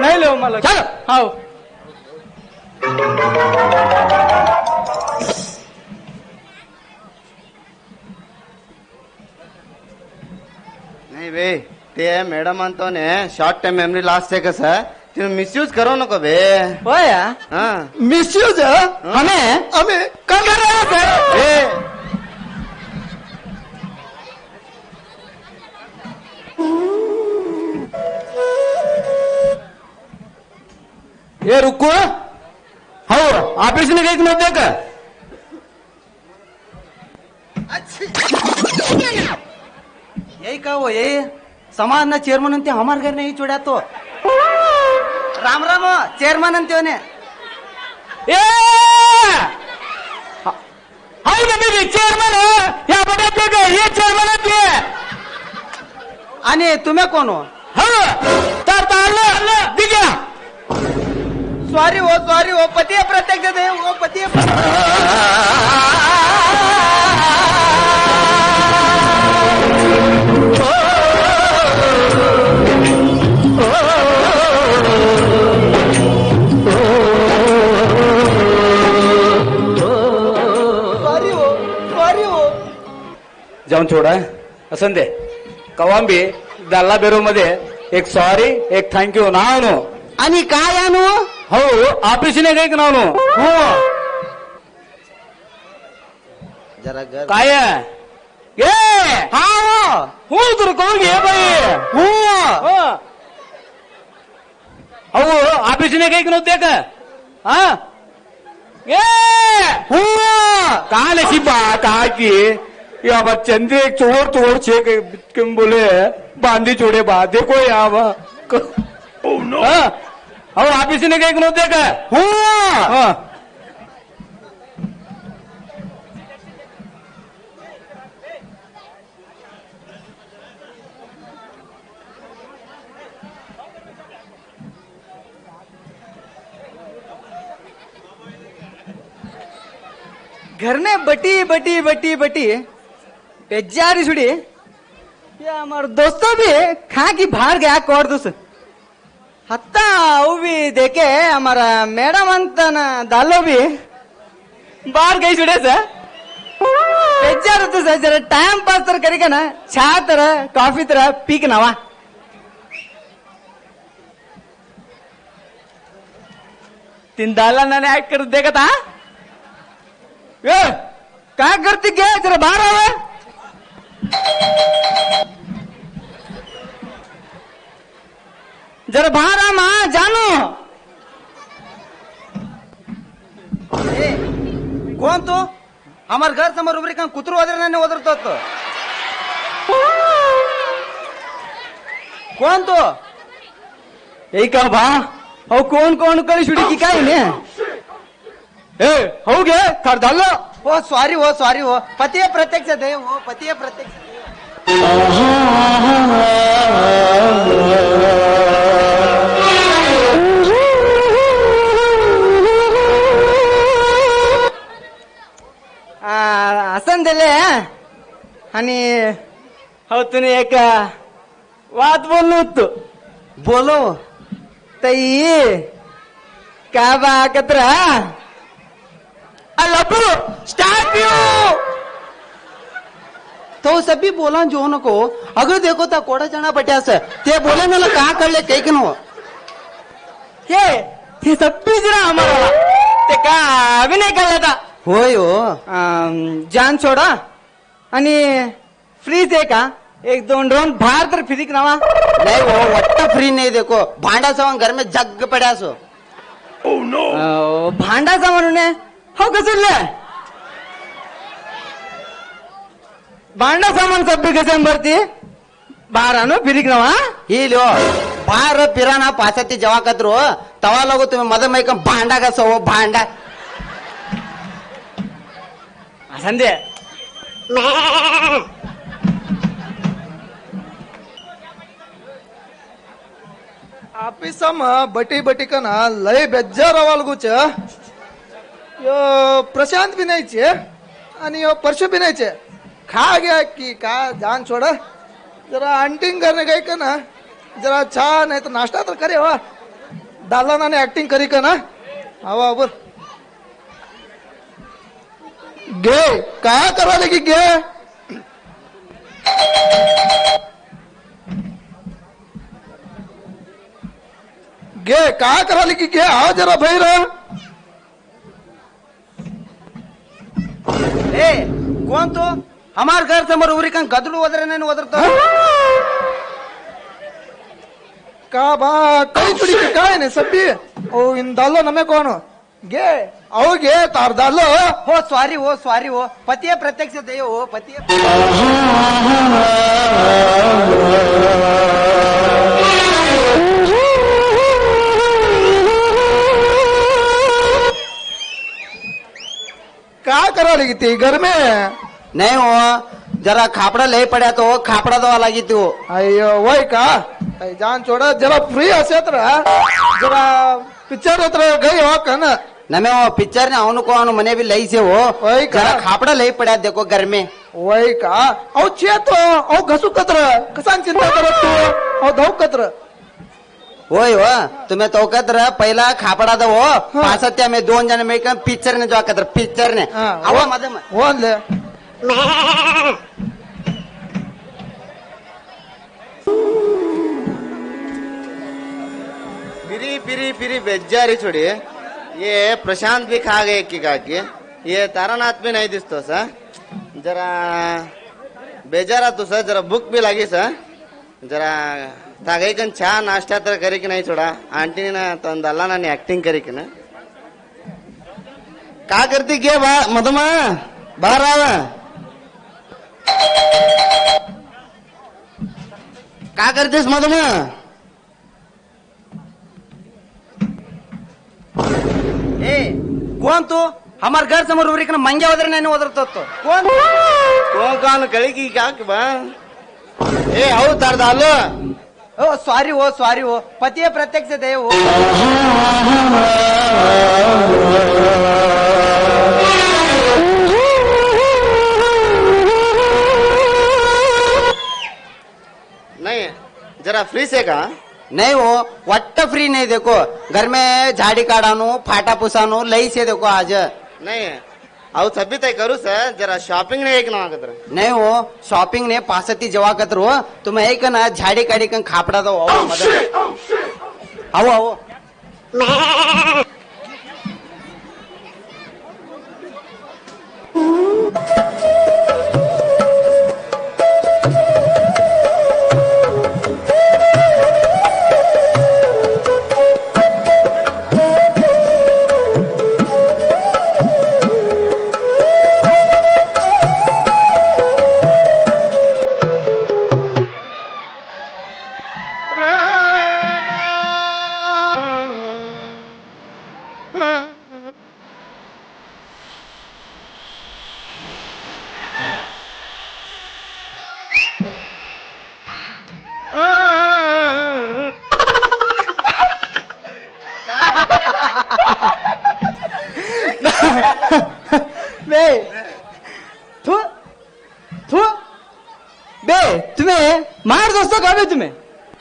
नहीं लो मला चल हाँ नाही बे ते मॅडम म्हणतोने शॉर्ट टाइम मेमरी लॉस आहे कसं तुम्ही मिसयूज करू नको बे होय मिसयूज हमें आम्ही का ये रुको हो ऑफिस में गई नव्हते का यही का वो यही समाज ना चेयरमन अंते हमारे घर नहीं छोड़ा तो राम राम चेयरमन अंते होने हाय नबी चेयरमन या बड़ा जगह ये चेयरमन अंते आणि तुम्ही कोण हो दिग्या सॉरी हो पती प्रत्येक दे वो पती जाऊन छोड़ा असं दे कवांबी दाल्ला बेरो मध्ये एक सॉरी एक थँक्यू नावनो आणि काय आणू हो ऑफिसने काही नावनो हो जरा काय ये हा हो तर कोण घे बाई हो हो ऑफिसने काही नव्हते का हा ये हो काल अशी बा काय की या बा चंद्र एक चोर छे किम बोले बांधी छोड़े बा देखो या बा और ऑफिस ने कहीं नव्हते का घर में बटी बटी बटी बटी बेजारी छुड़ी ये हमारे दोस्तों भी खा की बाहर गया कोर दूस हत्ता वो भी देखे हमारा मैडम अंत ना दालो भी बाहर गई छुड़े सर बेजार होते सर जरा टाइम पास तर करेगा ना चा तरह कॉफी तरह पी के नवा तीन दाला ने ऐड कर देखा था ये क्या करती क्या जरा बाहर आवे जरा बाहर आ माँ जानो कौन तो हमारे घर समोर उभरी का कुत्रू वगैरह ओदरतो तो कौन तो यही का बा अहो कोण कोण कळी शुडी की काय ने ए हो गे कर डालो हो सॉरी हो पतिय प्रत्यक्ष दे हो पतिय प्रत्यक्ष हसन दिले आणि हो तुम्ही एक वाद बोललो होतो बोलो तई क्या बाकत्र अल्लाह स्टार्ट तो सभी बोला जो नको अगर देखो ता कोड़ा चना पट्यास ते बोले मला का कळले कैक नो हे सभी जरा हमारा ते का अभिनय केला था होय हो जान छोड़ा आणि फ्रीज आहे का एक दोन राउंड बाहर तर फिरिक नावा नहीं वो वट्टा फ्री नहीं देखो भांडा सामान घर में जग पड़ा सो oh, no. भांडा सामान उन्हें हो कसले भांडा सामान सब भी कसे भरती बाहर आनो फिरिक नावा ही लो बाहर पिराना पासाती जवा कत्रो तवा लोगो तुम्हें मदद में कम भांडा का सो भांडा संदे ಆಫೀಸಮ್ಮ ಬಟಿ ಬಟಿಕನ ಲೈ बेज्जारवालगुच यो प्रशांत भी नहीं छे आणि यो परशु भी नहीं छे खा गया की का जान छोड़ा जरा अंटिंग करने गई का ना जरा चा नहीं तो नाश्ता तो करे वा दालाना ने एक्टिंग करी का ना हवा बर गे का करा लेगी गे गे का करा लेगी गे आओ जरा भैरा ए कौन तो हमार घर समोर उरी का गदडू वगैरह नहीं वदरतो का बा कई चुड़ी के काय ने सभी ओ इन दालो नमे कौन गे आओ गे तार दालो हो सॉरी हो पतिय प्रत्यक्ष दे हो पतिय का करा लगी थी घर में नहीं हो जरा खापड़ा ले पड़ा तो खापड़ा दवा लगी थी वो अयो वही का जान छोड़ा जरा फ्री हसे जरा पिक्चर गई हो कन नमे वो पिक्चर ने ಅವನು को मने भी लई से हो जरा खापड़ा ले पड़ा देखो घर में वही का औ छे तो औ घसू कत्र कसान चिंता करत तू औ धौ कत्र होय हो तुम्हें तो कत्र पहिला खापड़ा दो पासत्या में दोन जन में पिक्चर ने जो कत्र पिक्चर ने आवा मदम होन ले फिरी बेजारी छोड़ी ये प्रशांत भी खा गए की काकी ये तारानाथ भी नहीं दिसतो सा जरा बेजारा तू सा जरा भूख भी लगी सा जरा तागई कन चा नाश्ता तर करी की नहीं छोड़ा आंटी ने तंदला ना एक्टिंग करी की ना का करती क्या बा मधुमा बाहर आवा का करतीस मधुमा ए कौन तो हमारे घर समोर उरी का मंग्या वगैरह नहीं वदरतो तो कौन कड़ी की क्या की बा ए आओ तार दालो ओ सॉरी हो पतिय प्रत्यक्ष दे हो जरा फ्री से का नहीं वो वट्ट फ्री नहीं देखो घर में झाड़ी काढानू फाटा पुसानू लई से देखो आज नहीं अहो सभी तय करू सर जरा शॉपिंग नाही एक नाव कत्र नहीं वो शॉपिंग ने पासती जेव्हा कत्र तुम्ही एक ना झाडी काढी कन खापडा दो मदत आओ आओ बे थू थू बे तुम्हें मार दोस्तों का बे तुम्हें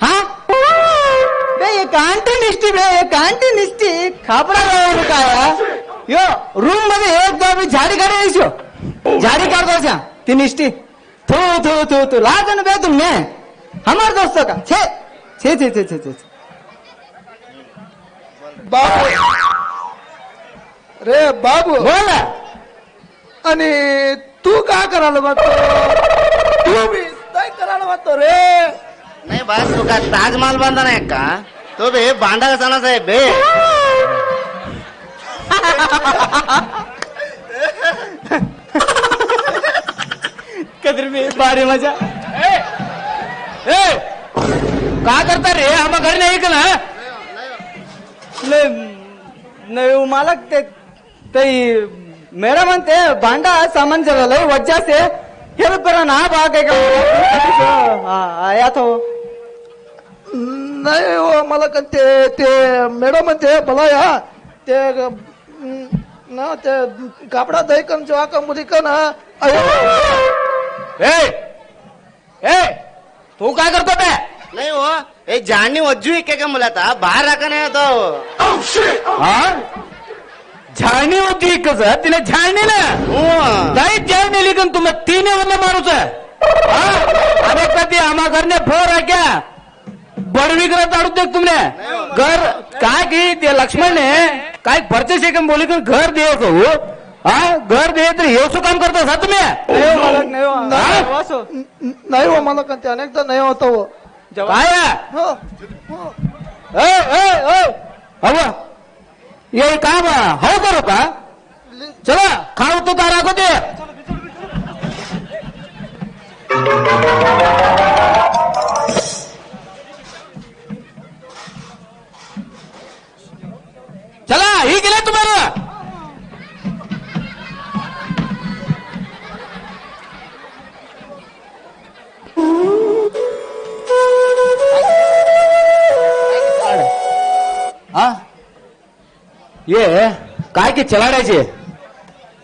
हाँ बे ये कांटी निष्ठी बे ये कांटी निष्ठी खापडा काय यो रूम मध्ये एक दो मी झाडी काढायची झाडी काढतो ती निष्ठी थू थू थू थू लाजन बे तुमने हमार दोस्तों का छे छे छे छे छे छे बाबू रे बाबू बोल आणि तू काय करायला बघतो तू बी काय करायला बघतो रे नाही बस तू का ताजमहल बांधा नाही का तो बे बांधा कसा ना साहेब बे कदर में बारे मजा ए का करता रे आम्हा घरी नाही का ना नाही मला ते मेरा म्हणते भांडा सामान जळालंय वजह से हेल्प करा ना बा काय आया तो नाही हो मला का ते मॅडम म्हणते भला या ते ना ते कापडा दही कन जेव्हा का मुली का ना ए ए तू काय करतो बे नाही हो एक जाणी वज्जू एक का मुलाता बाहेर राखा नाही होतो हा झाडणी होती एकच तिने झाडणी ना काही झाडणी लिखन तुम तीन वाला माणूस अरे कधी आम्हा घरने फोर आहे क्या बडवी करत आडू दे तुमने घर काय की ते लक्ष्मण ने काय परचेस एक बोली कर घर दे तो हाँ घर दे तर हे काम करतो सा तुम्ही नाही हो मला का ते अनेकदा नाही होतो हो काय हव ये काम हो करू का चला खाऊ तो तारा को दे चला ही गेले तुम्हाला हाँ ये काय की चलाडायचे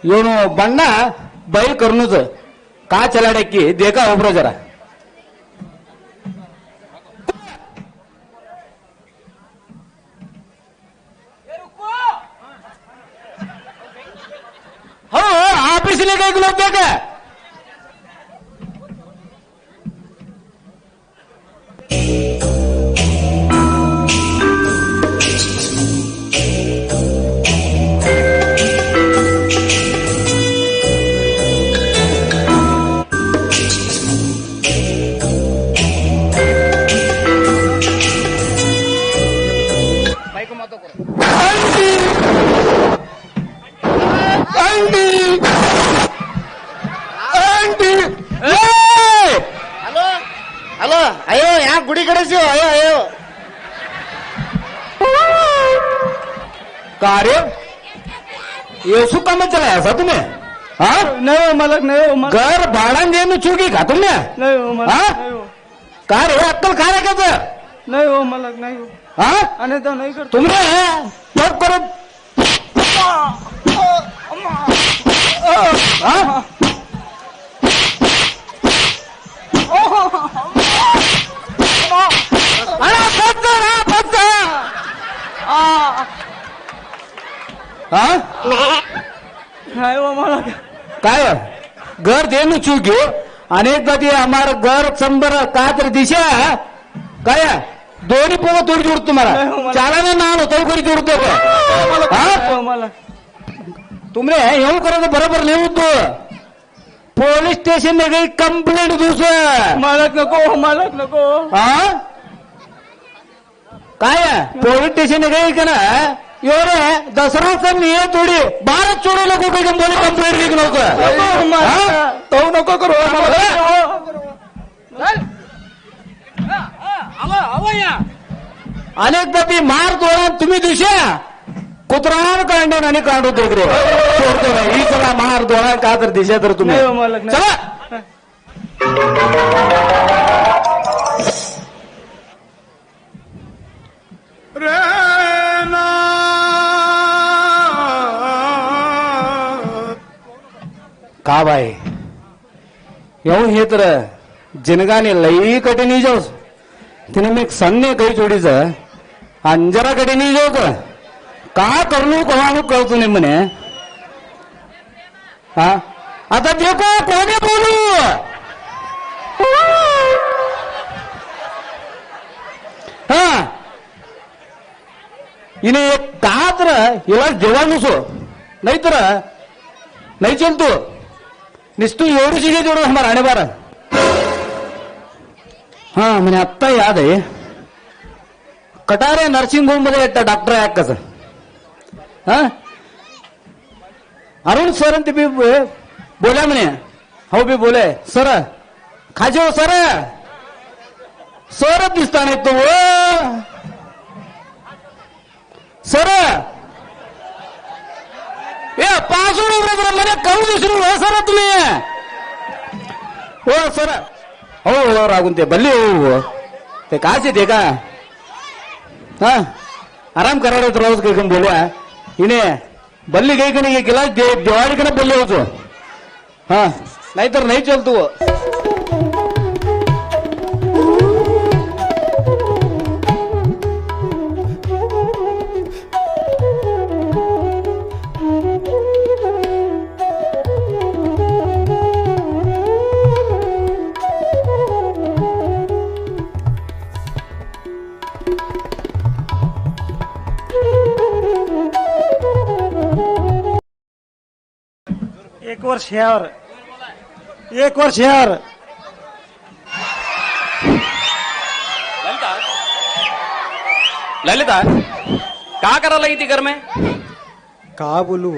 ಇವನು ಬಣ್ಣ ಬಯಲ್ ಕರ್ನೂಸ್ ಕಾ ಚಲಾಡಕ್ಕಿ ದೇಖಾ ಒಬ್ರು ಜರ हो ಆಫೀಸಿಗೆ ಕೈ ಹೋಗ್ಬೇಕ हॅलो अयो या गुडीकडेच येऊ अयो अयो कार्य ये सु काम चलाया ऐसा तुम्हें हाँ नहीं हो मालक नहीं हो मालक घर भाड़ा देने चुकी का तुमने नहीं हो मालक हाँ नहीं हो कार्य अक्कल खा रहे क्या नहीं हो मालक नहीं हो हाँ आने तो नहीं करता तुमने सब करो हाँ फक्त नाही हो मला काय घर देणं चूक घेऊ अनेकदा ते आम्हाला घर संबर का तर दिशा काय दोन्ही पोग तोडी जोडतो तुम्हाला चालाने नाव होतो करी जोडतो मला तुमने येऊ करायचं बरोबर नाही होतो पोलीस स्टेशन काही कंप्लेंट दुसरं मालक नको काय पोलीस स्टेशन काही का ना एवढे दसराचा नियम थोडी भारत चोरी लोक काही बोले कंप्लेंट घेऊन तो नको करू अनेकदा ती मार तोडा तुम्ही दिशा कुत्रान कांडून आणि काढू तिकडे सोडतो नाही ही चला मार दोळा का तर दिशा तर तुम्ही चला का बाई येऊ हे तर जिनगाने लई कटे नाही जाऊस तिने मी संने काही चोडीच अंजरा कटे नाही जाऊ का करू कोणाला कळतो नाही म्हणे हा आता देखो कोणी बोलू हा हिने का तर हिला जेव्हा नसो नाहीतर नाही चलतो निस्तू एवढी चीज जोडो हमारा आने बारा हा म्हणजे आत्ता याद आहे कटारे नर्सिंग होम मध्ये डॉक्टर आहे कसं हा अरुण सर ते बी बोला म्हणे हो बी बोले सर खाजो सर सरच दिसता नाही तो सर पासून म्हणे करू दिसरू हो सर तुम्ही हो सर हो हो रागून ते बल्ली हो ते काच येते का हा आराम करायला तर रोज काही बोलूया हिने बल्ली काही का नाही केला दिवाळीकडे बोलले होतो हा नाहीतर नाही चलतो एक वर्ष ह्यावर ललिता का करा लगी थी घर में का बोलू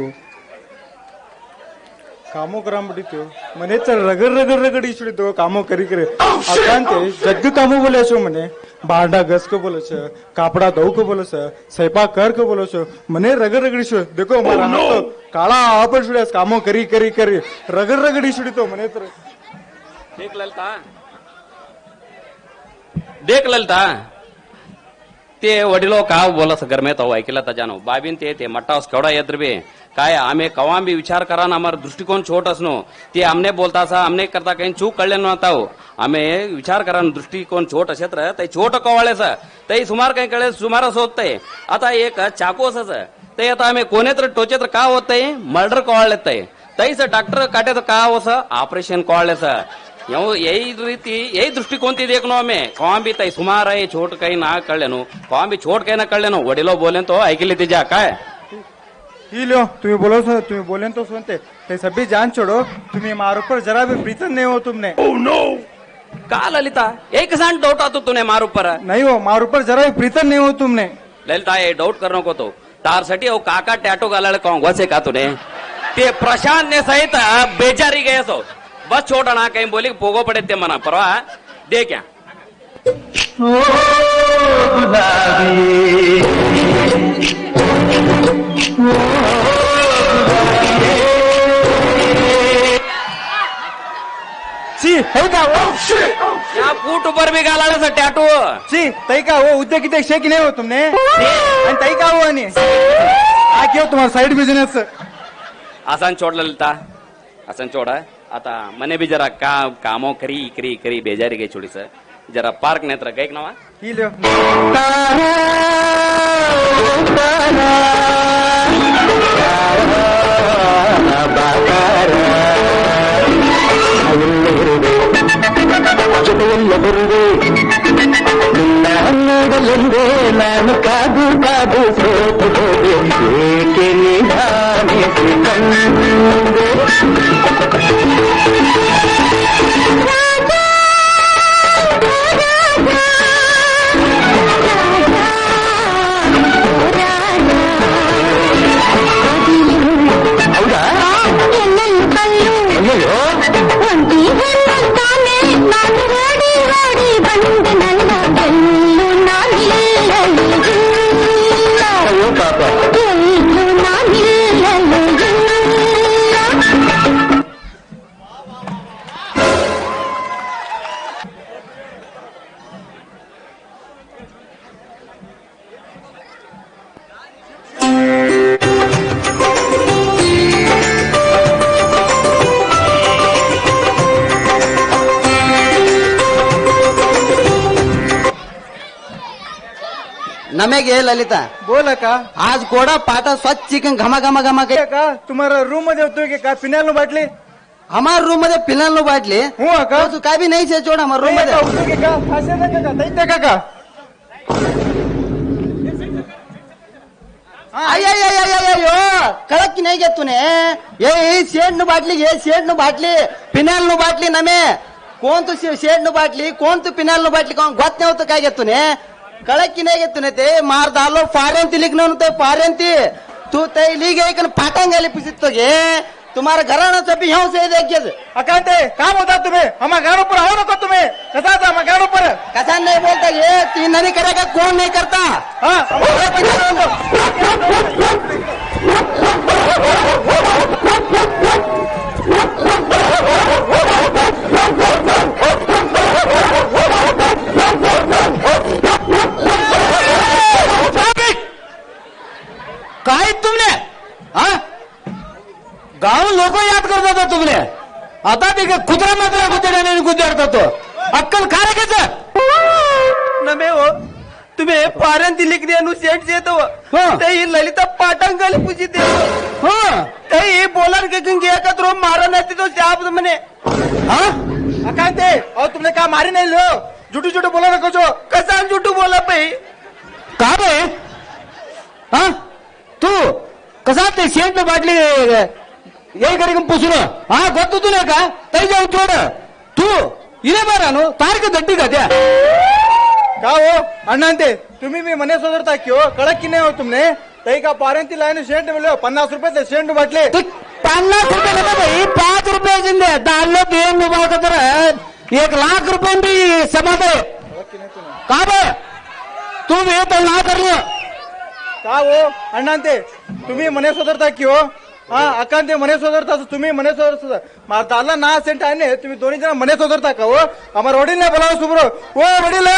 कामो करा बिडितो मने तर रगड इच्छितो कामो करी करे अकांते जग्ग कामो बोले छो मने बांडा घस को बोलो छो कापड़ा धो को बोलो छो स्वयंपाक कर को बोलो छो मने रगड़ छो देखो मारा हाथ तो काला आपन छुड़े कामो करी रगड़ इच्छितो मने तर देख ललिता ते वडिलो का बोलस घर में तो ऐकला तर जानो बाबीन ते मट्टास केवढा येत्र बे काय आम्ही कवा बी विचार करा ना हमारा दृष्टिकोन छोट असनो ते हमने बोलता सा हमने करता काही चूक कळले नव्हता हो आम्ही विचार करा दृष्टिकोन छोट क्षेत्र ते छोट कवाळेस ते सुमार काही कळे सुमार होतय आता एक चाकू असच ते आता आम्ही कोणे तर टोचे तर का होतय मर्डर कवाळलेत तैस डॉक्टर काटे तर का होस ऑपरेशन कवाळलेस यही रीति यही दृष्टिकोन थी देखनो हमें कौन भी तय सुमार है छोट कहीं ना कर लेनो कौन भी छोट कहीं ना कर लेनो वडीलो बोले तो ऐकली ती जा काय ही लो तुम्ही बोले तो सुनते ते सभी जान छोड़ो तुम्ही मारो पर जरा भी प्रीतम नहीं हो तुमने ओह नो का ललिता एक सान डाउट आतो तूने मारो पर नहीं हो मारो पर जरा भी प्रीतम नहीं हो तुमने ललिता ये डाउट करनो को तो तार सटी वो काका टैटो गालाले कौन वसे का तूने ते प्रशांत ने सहित बेचारी गए सो बस छोटा ना कहीं बोली पोगो पड़े ते मना परवा दे क्या सी है का वो यहाँ फूट ऊपर भी गाला सा टैटू सी तई का वो उद्योग किती शेक नहीं हो तुमने आणि तई का वो आणि आ क्यों तुम्हारा साइड बिजनेस आसान छोड़ ललिता आसान छोड़ा आता मने भी जरा कामो करी बेजारी गई छोड़ी सर जरा पार्क नेत्र गई नवा ಇಲ್ಲಿ ಜೊತೆಯಲ್ಲ ಬರುವೆ ನಿನ್ನ ನೋಡಲೆಂದೇ ನಾನು ಕಾದು ಕಾದು ಸೋತು ಹೋದೆ ಏಕೆ ನಿಧಾನಿಸಿ ಕಂಡೆ ಹೌದಾ ಅಯ್ಯೋ ಅಯ್ಯೋ ಪಾಪ नमेगे ललिता बोल का आज कोड़ा पाटा स्वच्छ चिकन घमा घमा घमा के का तुम्हारा रूम मध्ये होतोय का फिनाइल नो बाटली हमारे रूम मध्ये फिनाइल नो बाटली हूँ का तू काय भी नहीं से छोड़ हमारे रूम मध्ये होतोय का फासे ना का दैत्य का अयो कड़क की नहीं गया तूने ये शेड नु बाटली ये शेड नु बाटली फिनाइल नु बाटली नमे कौन तू शेड नु बाटली कौन तू फिनाइल नु बाटली कौन गोत नहीं होता काय गया तूने कड़क की नहीं गया तूने ते मार डालो फारेंती लिखने ते फारेंती तू ते ली गई कन फाटंगे पुसित तो गे तुम्हारा घराना सभी यहाँ से देखिए अकांते काम होता तुम्हें हमारे गाड़ों पर आओ ना तुम्हें कसा था हमारे गाड़ों पर कसा नहीं बोलता ये तीन नहीं करेगा कौन नहीं करता हाँ काय तुमने हा गाव लोक याद करत होता तुमने आता ते कुत्रा मात्र कुत्र्याने गुद्याडता तो अक्कल काय रे नमे हो तुम्हें पारंती लिख दिया नु सेट से तो ते ही ललिता पाटंगल पूछी दे हां ते ही बोलन के गंगे का तो मारा नहीं तो आप तुमने हां अकांते और तुमने कहा मारी नहीं लो झूठू झूठू बोला ना कुछ कसा झूठू बोला भाई का बे हा तू कसा ते शेण पे बाटली ये करी पुसून हा ಗೊತ್ತು तुला का तरी जाऊ थोड तू इरे बाराನು तारक दड्डी का त्या का हो अण्णांते तुम्ही भी मने सोदरता क्यों कड़क की नहीं हो तुमने तई का पारंती लाइन शेंट मिलो 50 रुपये से शेंट बाटले 50 रुपये नका भाई 5 रुपये जिंदे दालो देन उभा कर 1 लाख रुपये भी समाते का बे तू हे तो ना करलो का हो अण्णांते तुम्ही मने सोदरता क्यों हा अकांते मने सोदरता तुम्ही मने सोदरता मार दाला ना सेंट आहे तुम्ही दोन्ही जण मने सोदरता का हो हमारे वडील ने बोलाव सुब्रो ओ वडील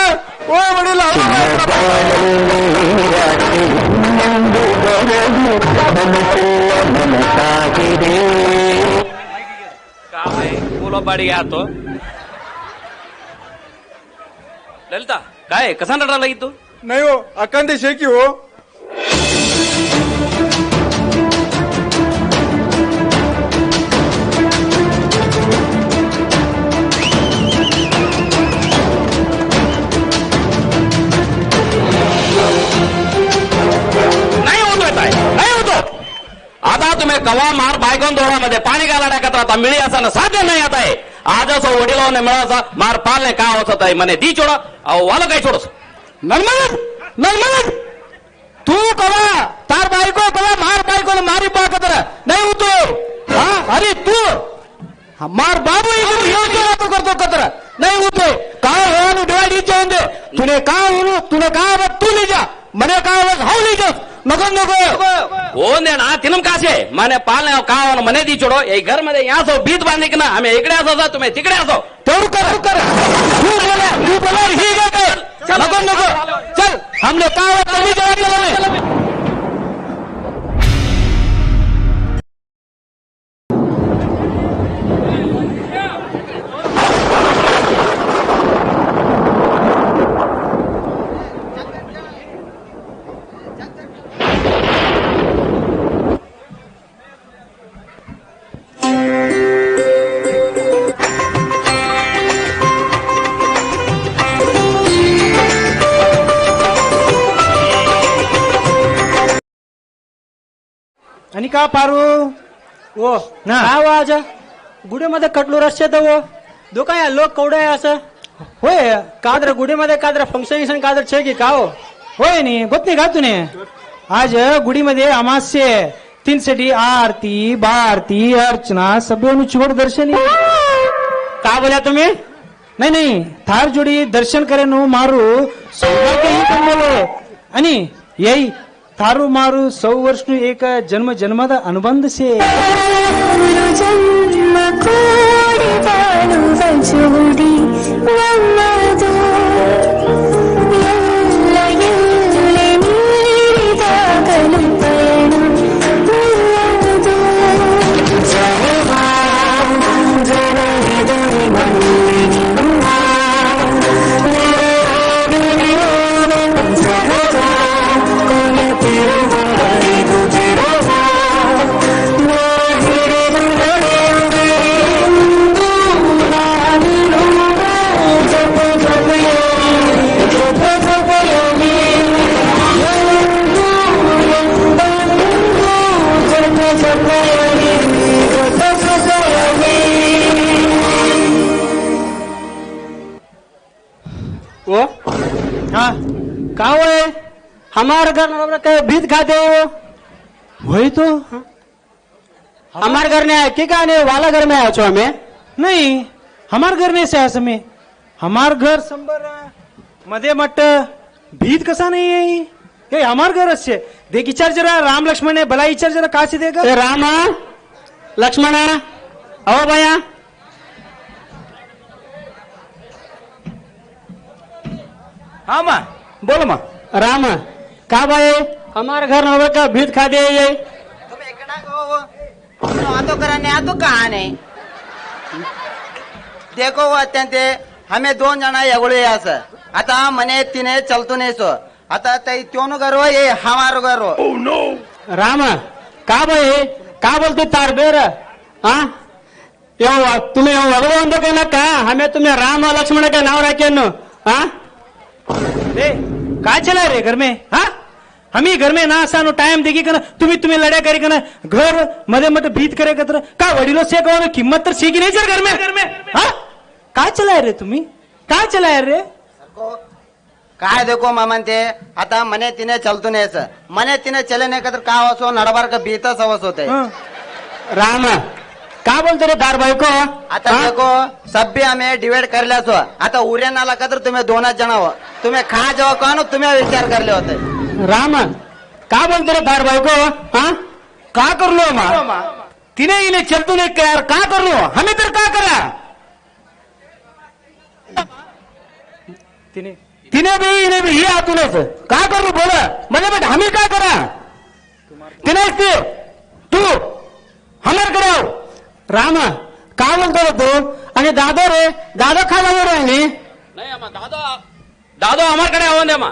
बोलो बाडी आतो ललिता काय कसा नडा लागितो नाही हो अकांते शेकी हो आता तुम्ही कवा मार बायकोन दोरामध्ये पाणी घाला टाकत राहता मिळी असं साध्य नाही आता आहे आज असं वडिलांना मिळासा मार पालने का होत आहे म्हणे दी छोड अहो वाला काय छोडस नर्मद तू कवा तार बायको कवा मार बायको मारी पाकत नाही होतो हा अरे तू मार बाबू तो करतो कतर नाही होतोय काय हो डिवाइड इच्छा होते तुने का तू ले जा मने का हाऊ ले जा नको ना तिनम कासे माने पालने कावानं मने दी छोडो ये घर मध्ये यासो बीत बांधिक ना आम्ही इकडे असो जा तुम्ही तिकडे असो तेवढं कर तू बोला ही काय नको चल हमने कावा कमी जवाब आणि का पारू ओ ना. काय आज गुढीमध्ये कटलू रस्ते तर वो दो काय लोक कवडे आहे असं होय काದ್ರ गुढीमध्ये काದ್ರ फंक्शन काದ್ರ छे की का हो होय नी गोत नाही का तुने आज गुडीमध्ये अमास्य आहे. तीनसाठी आरती बारती अर्चना सगळं छोड दर्शन का बोला तुम्ही नाही नाही थार जोडी दर्शन करेनु मारू सौभाग्य ही कमवलो आणि यही थारू मारू 100 વર્ષનું એક જન્મ જન્મದ ಅನುಬಂಧ ಸೇ ಜನ್ಮ ಕೋರಿ ಬಾಳುವ ಜೋಡಿ ನಮ್ಮದು ಎಲ್ಲ ಎಲ್ಲೆ ನೀಡಿದಾಗಲೂ ಪಯಣ ನಿಲ್ಲದು वो हाँ का हो हमारे घर में क्या भीत खाते हो वही तो हमारे घर में आए कि का नहीं वाला घर में आया छो हमें नहीं हमार घर नाही से समय हमार घर संबर मध्ये मट्ट भीत कसा नाही आहे हे हमार घर असे देख विचार जरा राम लक्ष्मण आहे भला विचार जरा काशी दे का राम लक्ष्मण अहो भैया हा मा बोल मा राम का भाई हमारे घर में का भीत खा दे ये तुम्ही इकडं गो आतो कराने आतो कहा नाही देखो वो अत्यंत हमें 2 जण एवढे असं आता मने तिने चलतो नाही सो आता ताई त्योनु घर हो ये हमारो घर हो राम का भाई का बोलते तार बेर हाँ तुम्हें वगड़ो अंदर कहना का हमें तुम्हें राम और लक्ष्मण का नाम रखे हाँ रे काय चला रे घर में हाँ हम ही घर में ना असा टाइम देखी का तुम्ही लढ्या करी का घर मध्ये मध्ये भीत करे का का वडिलो से कहो किंमत तर सीखी नाही सर घर में हाँ काय चलाय रे तुम्ही काय चलाय रे काय देखो मामनते आता मने तिने चलतो नाही सर मने तिने चले नाही का तर का असो नडबार का भीत सवस होते राम का बोलते रे दार भाई को आता देखो सब भी हमें डिवाइड कर लिया सो आता उर्या नाला का तर तुम्ही 2 जण हो तुम्ही खा जाओ कौन तुम्ही विचार करले होते राम का बोलते रे दार भाई को हाँ का कर लो मा तिने इने चलतो नाही का यार का कर लो हमें तर का करा तिने भी इने भी ही आतूनच का करू बोला म्हणजे बेटा हमी काय करा तिने ते तू हमारकडे आओ राम का बोलतो रे तू आणि दादो रे दादो खायला वर आहे नाही अम्मा दादो हमारकडे आवन द्या मा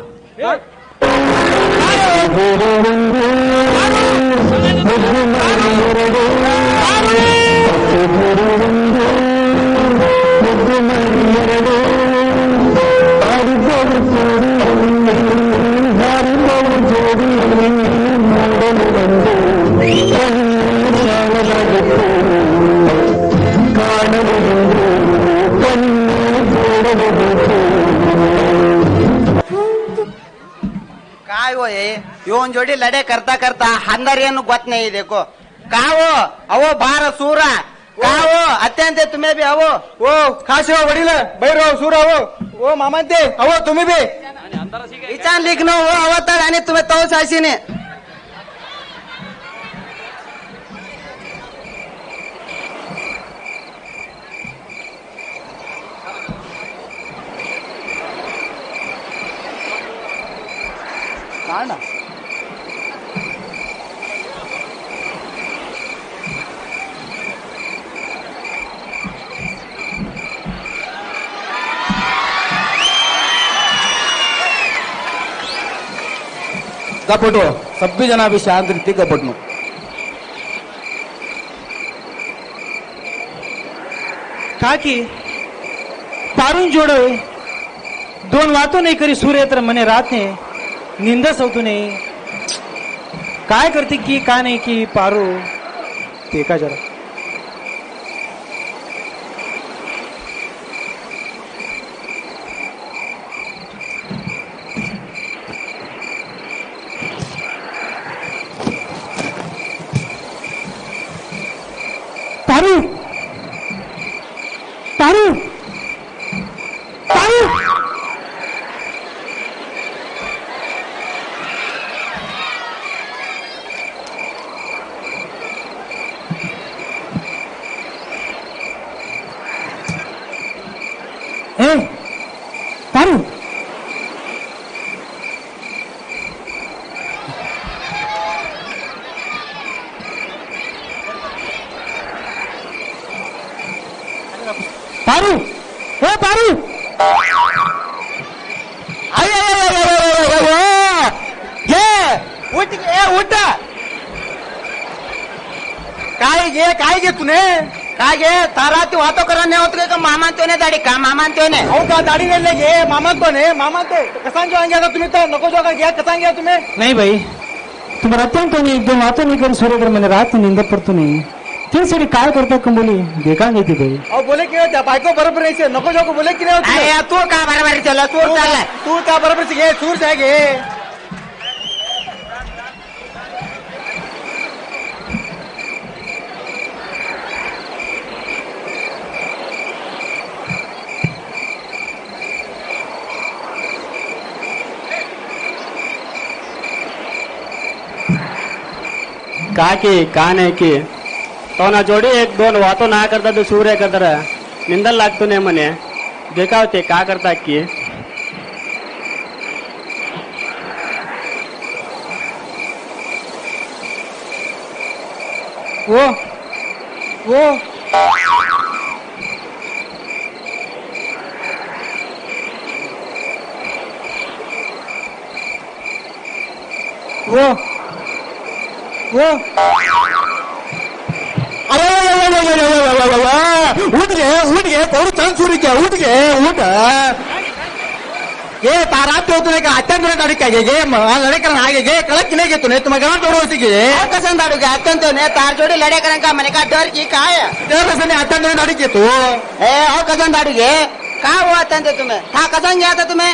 काय हो ये येऊन जोडी लढे करता करता हांदार ಏನು ಗೊತ್ತ नाही देखो का हो अवो बार सूरा का हो अत्यंत तुम्ही भी अवो ओ खासे वडील बैरो सूर हो ओ मामांते अहो तुम्ही बी इचान लिखनो हो अवतार आणि तुम्ही तोच आशीने काढा कपटो सभी जना भी शांत रीति कपटनो का की पारून जोडो 2 वातो नाही करी सूर्य तर मने रात ने निंदस होतो नाही काय करते की काय नाही की पारू ते का जरा पारू पारू पारू ए पारू पारू ओ पारू उठ काय घे तुने काय घे तारा तू वातो करा नाही होत का मामा तो ने दाढी का मामा तो ने हो का दाढी नाही घे मामा तो ने मामा तो कसा घेऊन आता तुम्ही तर नको जो घ्या कसा घ्या तुम्ही नाही बाई तुम्हाला अत्यंत एकदम वातो नाही करून सूर्यगड मध्ये राहत निंद पडतो नाही त्यासाठी काय करता कंबोली देखा नाही ती बाई अहो बोले की त्या बायको बरोबर नाही नको जो बोले की नाही तू का बरोबर चला तू त्या बरोबर घे सूर जाय घे का की का नाही की तो ना जोडी एक दोन वातो ना करता तो सूर्य करता निंदल लागतो नाही म्हणे देखावते का करता की वो वो वो वो उठ गे पौर छान सुरू घ्या उठ ये तारा तो तुला का अत्यंत दाढी काय घे लढेकरण हागे घे कळत की नाही घेतो नाही तुम्हाला गावात दौड होती घे कसं दाढू घ्या अत्यंत ने तार जोडी लढेकरण का म्हणे का डर की काय डर कसं नाही अत्यंत दाढी घेतो ए अहो कसं दाढी घे का हो अत्यंत तुम्ही हा कसं घ्या आता तुम्ही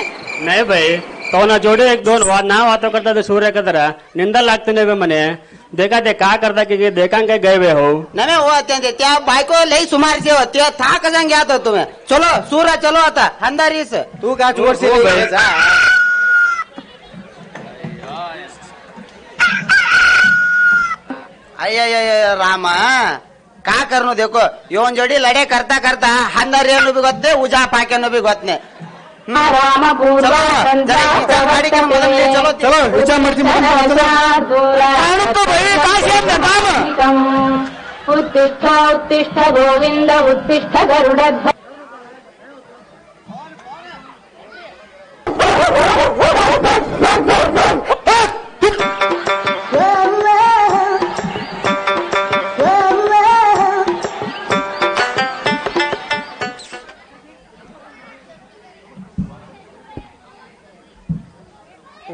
नाही बाई तो ना जोडी एक दोन ना वातो करता तो सूर्य करता निंदल लागतो नाही म्हणे देखा ते का करता की देखा काय गए हो नाही हो अत्यंत त्या बायको लई सुमारचे हो ते था कसं घ्या आता तुम्ही चलो सूरा चलो आता हंदारीस तू का छोडसे अಯ್ಯ ರಾಮ का करनो देखो योन जोडी लड़े करता करता हंदरियनु भी गोत्ते उजा पाकेनु भी गोत्ने चलो चलो उजा मर्जी उत्तिष्ठ उत्तिष्ठ गोविंद उत्तिष्ठ गरुड़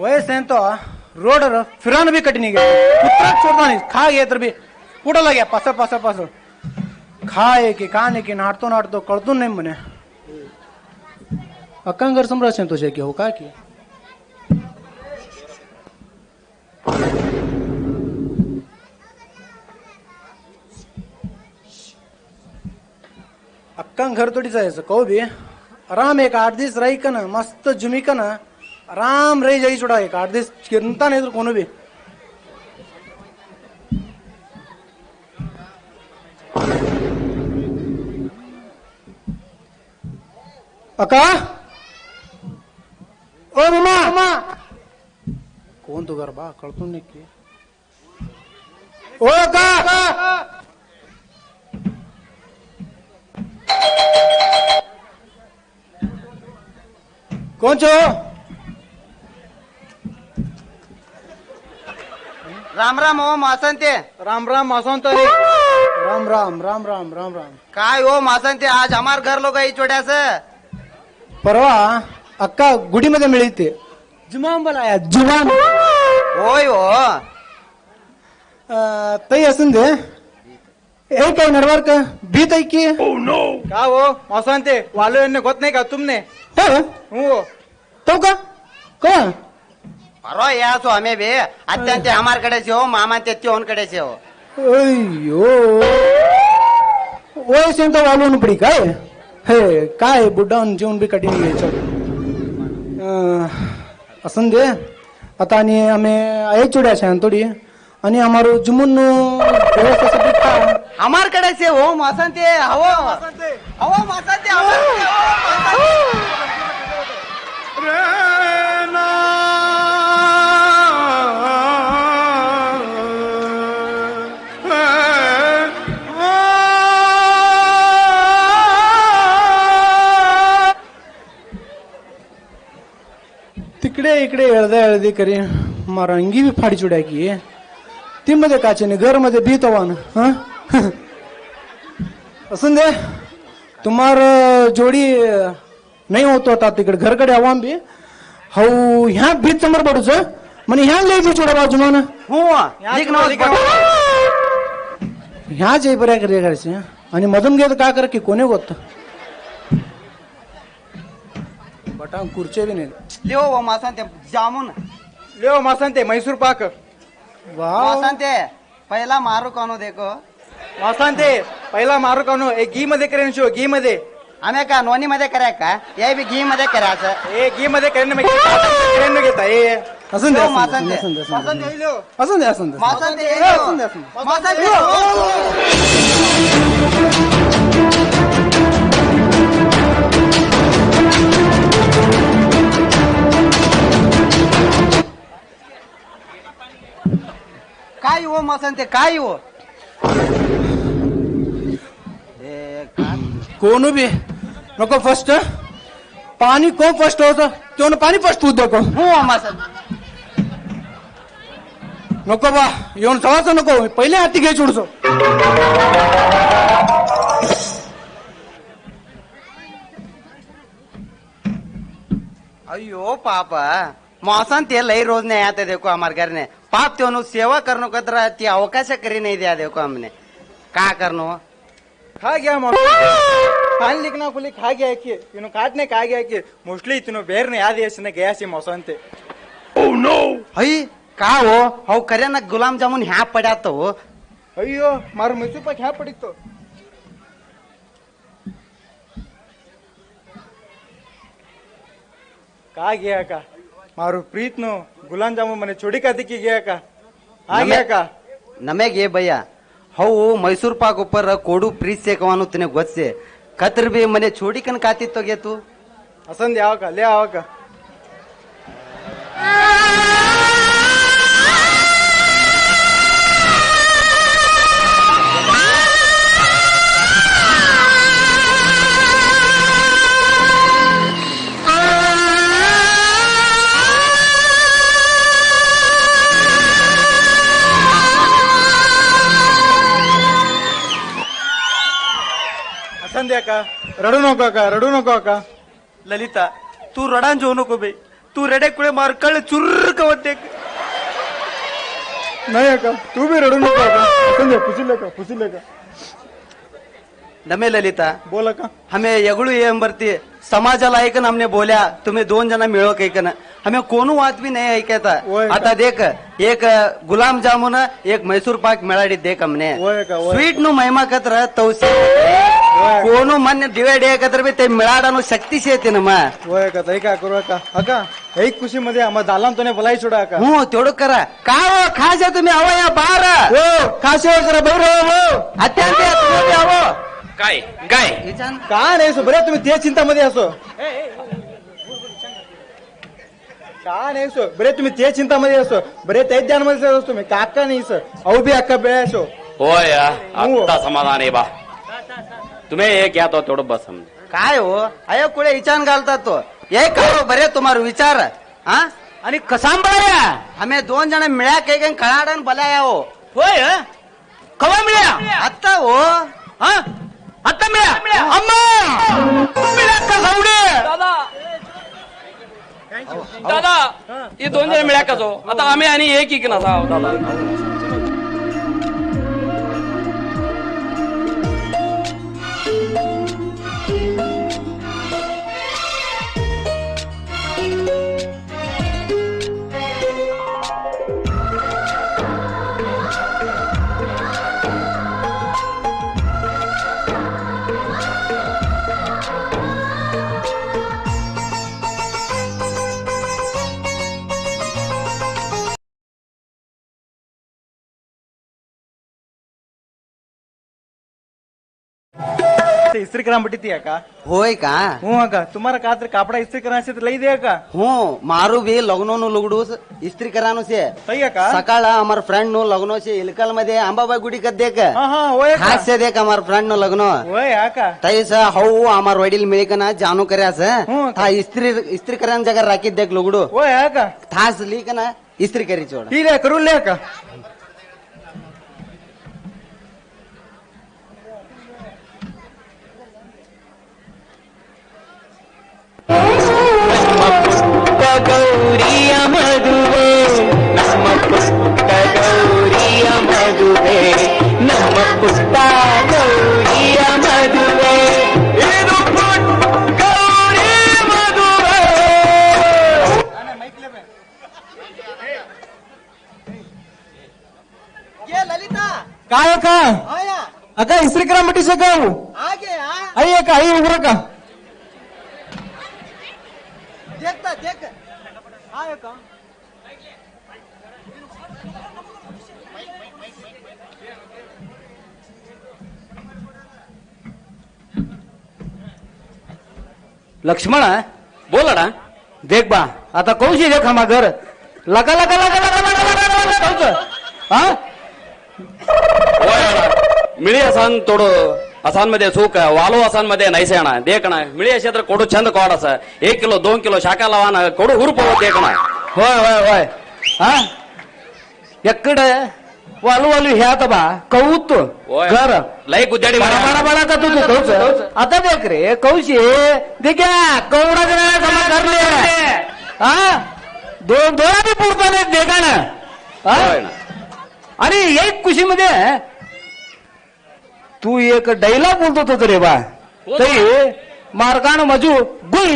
वयस तो रोड फिरान भी कटनी गया कुत्रा छोड़ना नहीं खा गया तर भी कुठं लाग्या पास खाए की काने की नाटतो कळतो नाही म्हणे अक्कांगर समरस तो शक्य हो का की अक्कांग घर थोडी जायचं कहू बी आराम एक 8 दिवस राही का ना मस्त जुमी का ना आराम रही जाई छोड़ा एक 8 दिवस चिंता नहीं तो कोनो भी अक्का ओ मम्मा कौन तो घर बा कळतो नाही की ओ अक्का कौन छो राम राम ओम वासंते राम राम वासंत राम राम राम राम राम राम काय ओम वासंते आज हमार घर लोग आई छोट्यास परवा अक्का गुडी मध्ये मिळते जुमाम बोलाया जुमाम होय हो ताई असून दे हे काय नडवार का भीत आहे की का हो मसांते वालो यांना गोत नाही का तुमने हो तो का का ಪರೋ ಯಾಸು ಅಮೇ ಬಿ ಅತ್ಯಂತೆ ಹಮಾರ್ ಕಡೆ से हो मामा तेत्ती ओन कड़े से हो अयो वयस वालवून पडी काय हे काय बुड्डावून जेवण बी कठीण घ्यायचं असं दे आता आणि आम्ही आई चुड्याच्या थोडी आणि आम्हारो जुमून हमार कड़े से हो मसांते हवो हवो मसांते तिकडे इकडे एळदी करी मारा अंगी बी फाडी चुड्या की ती मध्ये काचेने घर मध्ये भीत हवान असून दे तुम्हार जोडी नाही होतो आता तिकडे घरकडे हवान बी हो ह्या भीत समोर पडूच म्हणे ह्या लय बी चुड्या बाजू मान हो ह्या जे बऱ्या करायचे आणि मधून घेत का कर की कोणी गोत बटा खुर्चे बी नाही लिओ वो मसांते जामुन लिओ मसांते मैसूर पाक मसांते पहिला मारू कानो देखो मसांते पहिला मारू कानो एक घी मध्ये करेन शो घी मध्ये आम्ही का नोनी मध्ये कराय का या बी घी मध्ये करायचं ए घी मध्ये करेन घेता ए असून दे मसांते असून दे मसांते लिओ असून दे असून दे मसांते असून दे मसांते काय हो मसांते काय हो कोण बी नको फर्स्ट पाणी कोण फर्स्ट होतं तेवढं पाणी फर्स्ट होत नको हो मसांते नको बा येऊन सवाच नको पहिले हाती घ्यायची उडसो अयो पापा मौसम ते लई रोज नहीं आते देखो हमारे घर ने पाप त्यों सेवा करने को तरह ती अवकाश करी नहीं दिया देखो हमने का करनो खा गया मौसम पानी लिखना खुली खा गया कि इनो काटने खा गया कि मोस्टली इतनो बेर ने याद है गया सी मौसम ते ओह नो हई का हो हौ करे ना गुलाम जामुन ह्या पड़ा तो अयो मारो मैसूर पाक ह्या पड़ी तो का गया का मारो प्रीत नो गुलाम जामुन मने छोड़ी का दिखी गया का आ गया का नमे गे भैया हौ मैसूर पाक ऊपर कोडू प्रीत सेकवानु तने गोत्से कतर भी मने छोड़ी कन काती तो गे तू हसन दे आओ का ले आओ का का रडू नको का रडू नको का ललिता तू रडान जो नको बे तू रडे कुळे मार कळ चुर्र कवते नाही का तू भी रडू नको का समझे पुसिले का नमे ललिता बोला का हमें यगळू येम बरती समाजाला ऐकन हमने बोल्या तुम्ही 2 जण मिळो ऐकन हमें कोनो बात भी नहीं ऐकता आता देख एक गुलाम जामुन एक मैसूर पाक मिळाडी देख हमने स्वीट नु महिमा कत्र तौसे कोनो मन डिवाइड एकत्र बी ते मिळाडानु शक्ती से येते ना मा होय का तै काय करू का अका एक खुशी मध्ये आम्हा दालाम तोने बोलाई सोडा का हो तेवढं करा का हो खाजा तुम्ही आवा या बार हो खासे करा बैर हो अत्यंत तुम्ही आवो काय काय का नाही सो बरे तुम्ही ते चिंता मध्ये असो का नाही सो बरे तुम्ही ते चिंता मध्ये असो बरे ते ध्यान मध्ये असो तुम्ही काका नाही सर अहो बी अक्का बेळ असो होय आता समाधान आहे बा तुम्ही एक या तो तेवढं बस समजा काय हो अयो कुळे विचार घालतात तो हे करो बरे तुम्हारा विचार हा आणि कसांबळ्या आम्ही 2 जण मिळ्या काही काही कळाडन बलाया हो होय कवा मिळ्या आता हो हा आता मिळ्या अम्मा मिळ्या का सावडे दादा हे 2 जण मिळ्या का जो आता आम्ही आणि एक ना दादा से इस्त्री करायला भेटती आहे का? होय का? हो का? तुम्हाला का तर कापडा इस्त्री करायचे तर लई दे का? हो मारू बी लग्नोનું લુગડું ઇસ્ત્રી કરવાનું છે. સહી का? સકાળ અમાર ફ્રેન્ડ નું લગ્ન છે ઇલકલ मध्ये अंबाबाई गुडी कर देख. हा हा होय का? खास से देख અમાર ફ્રેન્ડ નું લગ્ન. होय का? तैस हौ અમાર वडील मिळकना जानू કર્યા છે. था इस्त्री करायला जगा राखीत देख લુગડું. होय का? थास લીકना इस्त्री करी छोड. ठीक आहे करून ले का? ಗೌರಿಯ ಮದುವೆ ನಮ್ಮ ಪುಟ್ಟ ಗೌರಿಯ ಮದುವೆ ನಮ್ಮ ಪುಟ್ಟ ಗೌರಿಯ ಮದುವೆ ಇದು ಪುಟ್ಟ ಗೌರಿ ಮದುವೆ. ललिता काय का? अका इस्त्री करा म्हटी सकाळ आगे आई का आई उघड का? देखता देख आयो का? लक्ष्मण बोल ना. देख बा आता कौशी देख हमा घर लगा लगा लगा लगा लगा लगा हा मिळी असान तोडू असान मध्ये चूक वालो असान मध्ये नाही अಣ್ಣ देखಣ मिळी असे कोडू छंद कोडस 1 किलो 2 किलो शाका लावाना कोडू हुरुप देखಣ होय होय होय हा ಎಕ್ಕಡೆ वालू वालू ह्यात बा कौत घर लई गुद्याडी बडा बडा बडा का तू कौच आता देख रे कौशी देखा कौडा जमा करले हा दोन दोन बी पुरताने देखा ना आणि एक खुशीमध्ये तू एक डायलॉग बोलतो होतो रे बा तरी मार्गाण मजू गुई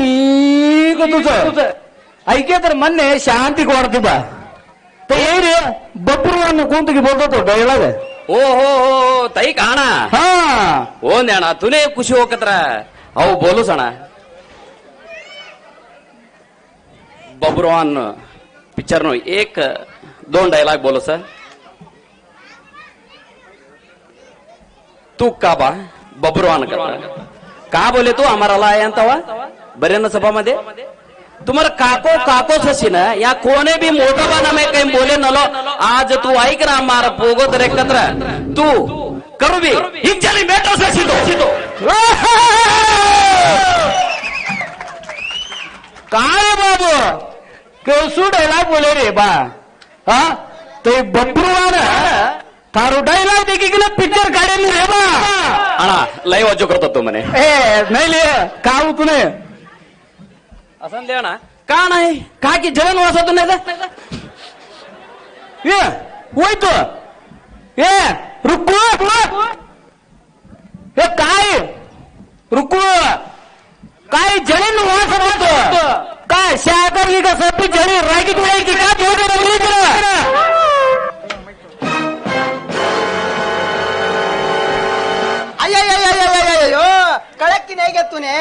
तुझं ऐके तर म्हणणे शांती वाढते बा ते रे बब्रू कोणतं बोलतो तो डायलॉग ओ हो हो ताई काणा हा हो न्याणा तुने खुशी होकत्र अहो बोलूस अಣ್ಣ बब्रुवान पिक्चर नो 1-2 डायलॉग बोलो सर. तू का बा बब्रुवान का बोले तू आम्हाला आहे अंतवा बरे ना सभा मध्ये तुम्हाला काको काको ससी ना या कोणे बी मोठा बाना में काही बोले नलो आज तू ऐक ना मार पोगो तर एकत्र तू करू बी हिच्याली मेटो ससी तो काय बाबू केसू डायलॉग बोले रे बा हा ते बब्रुवान थारू डायलॉग देखी की पिक्चर काढेल रे बा अण्णा लय वाजो करतो तू म्हणे ए नाही ले काऊ तुने असं ले ना का नाही का की जलन वासतो नाही ये होय तो ए रुकू हे काय रुकू काय जलन वास होतो काय शाकरली का सपी जणी रागी तुळे की का जोडे रंगली तर कळक की नाही घेत तुने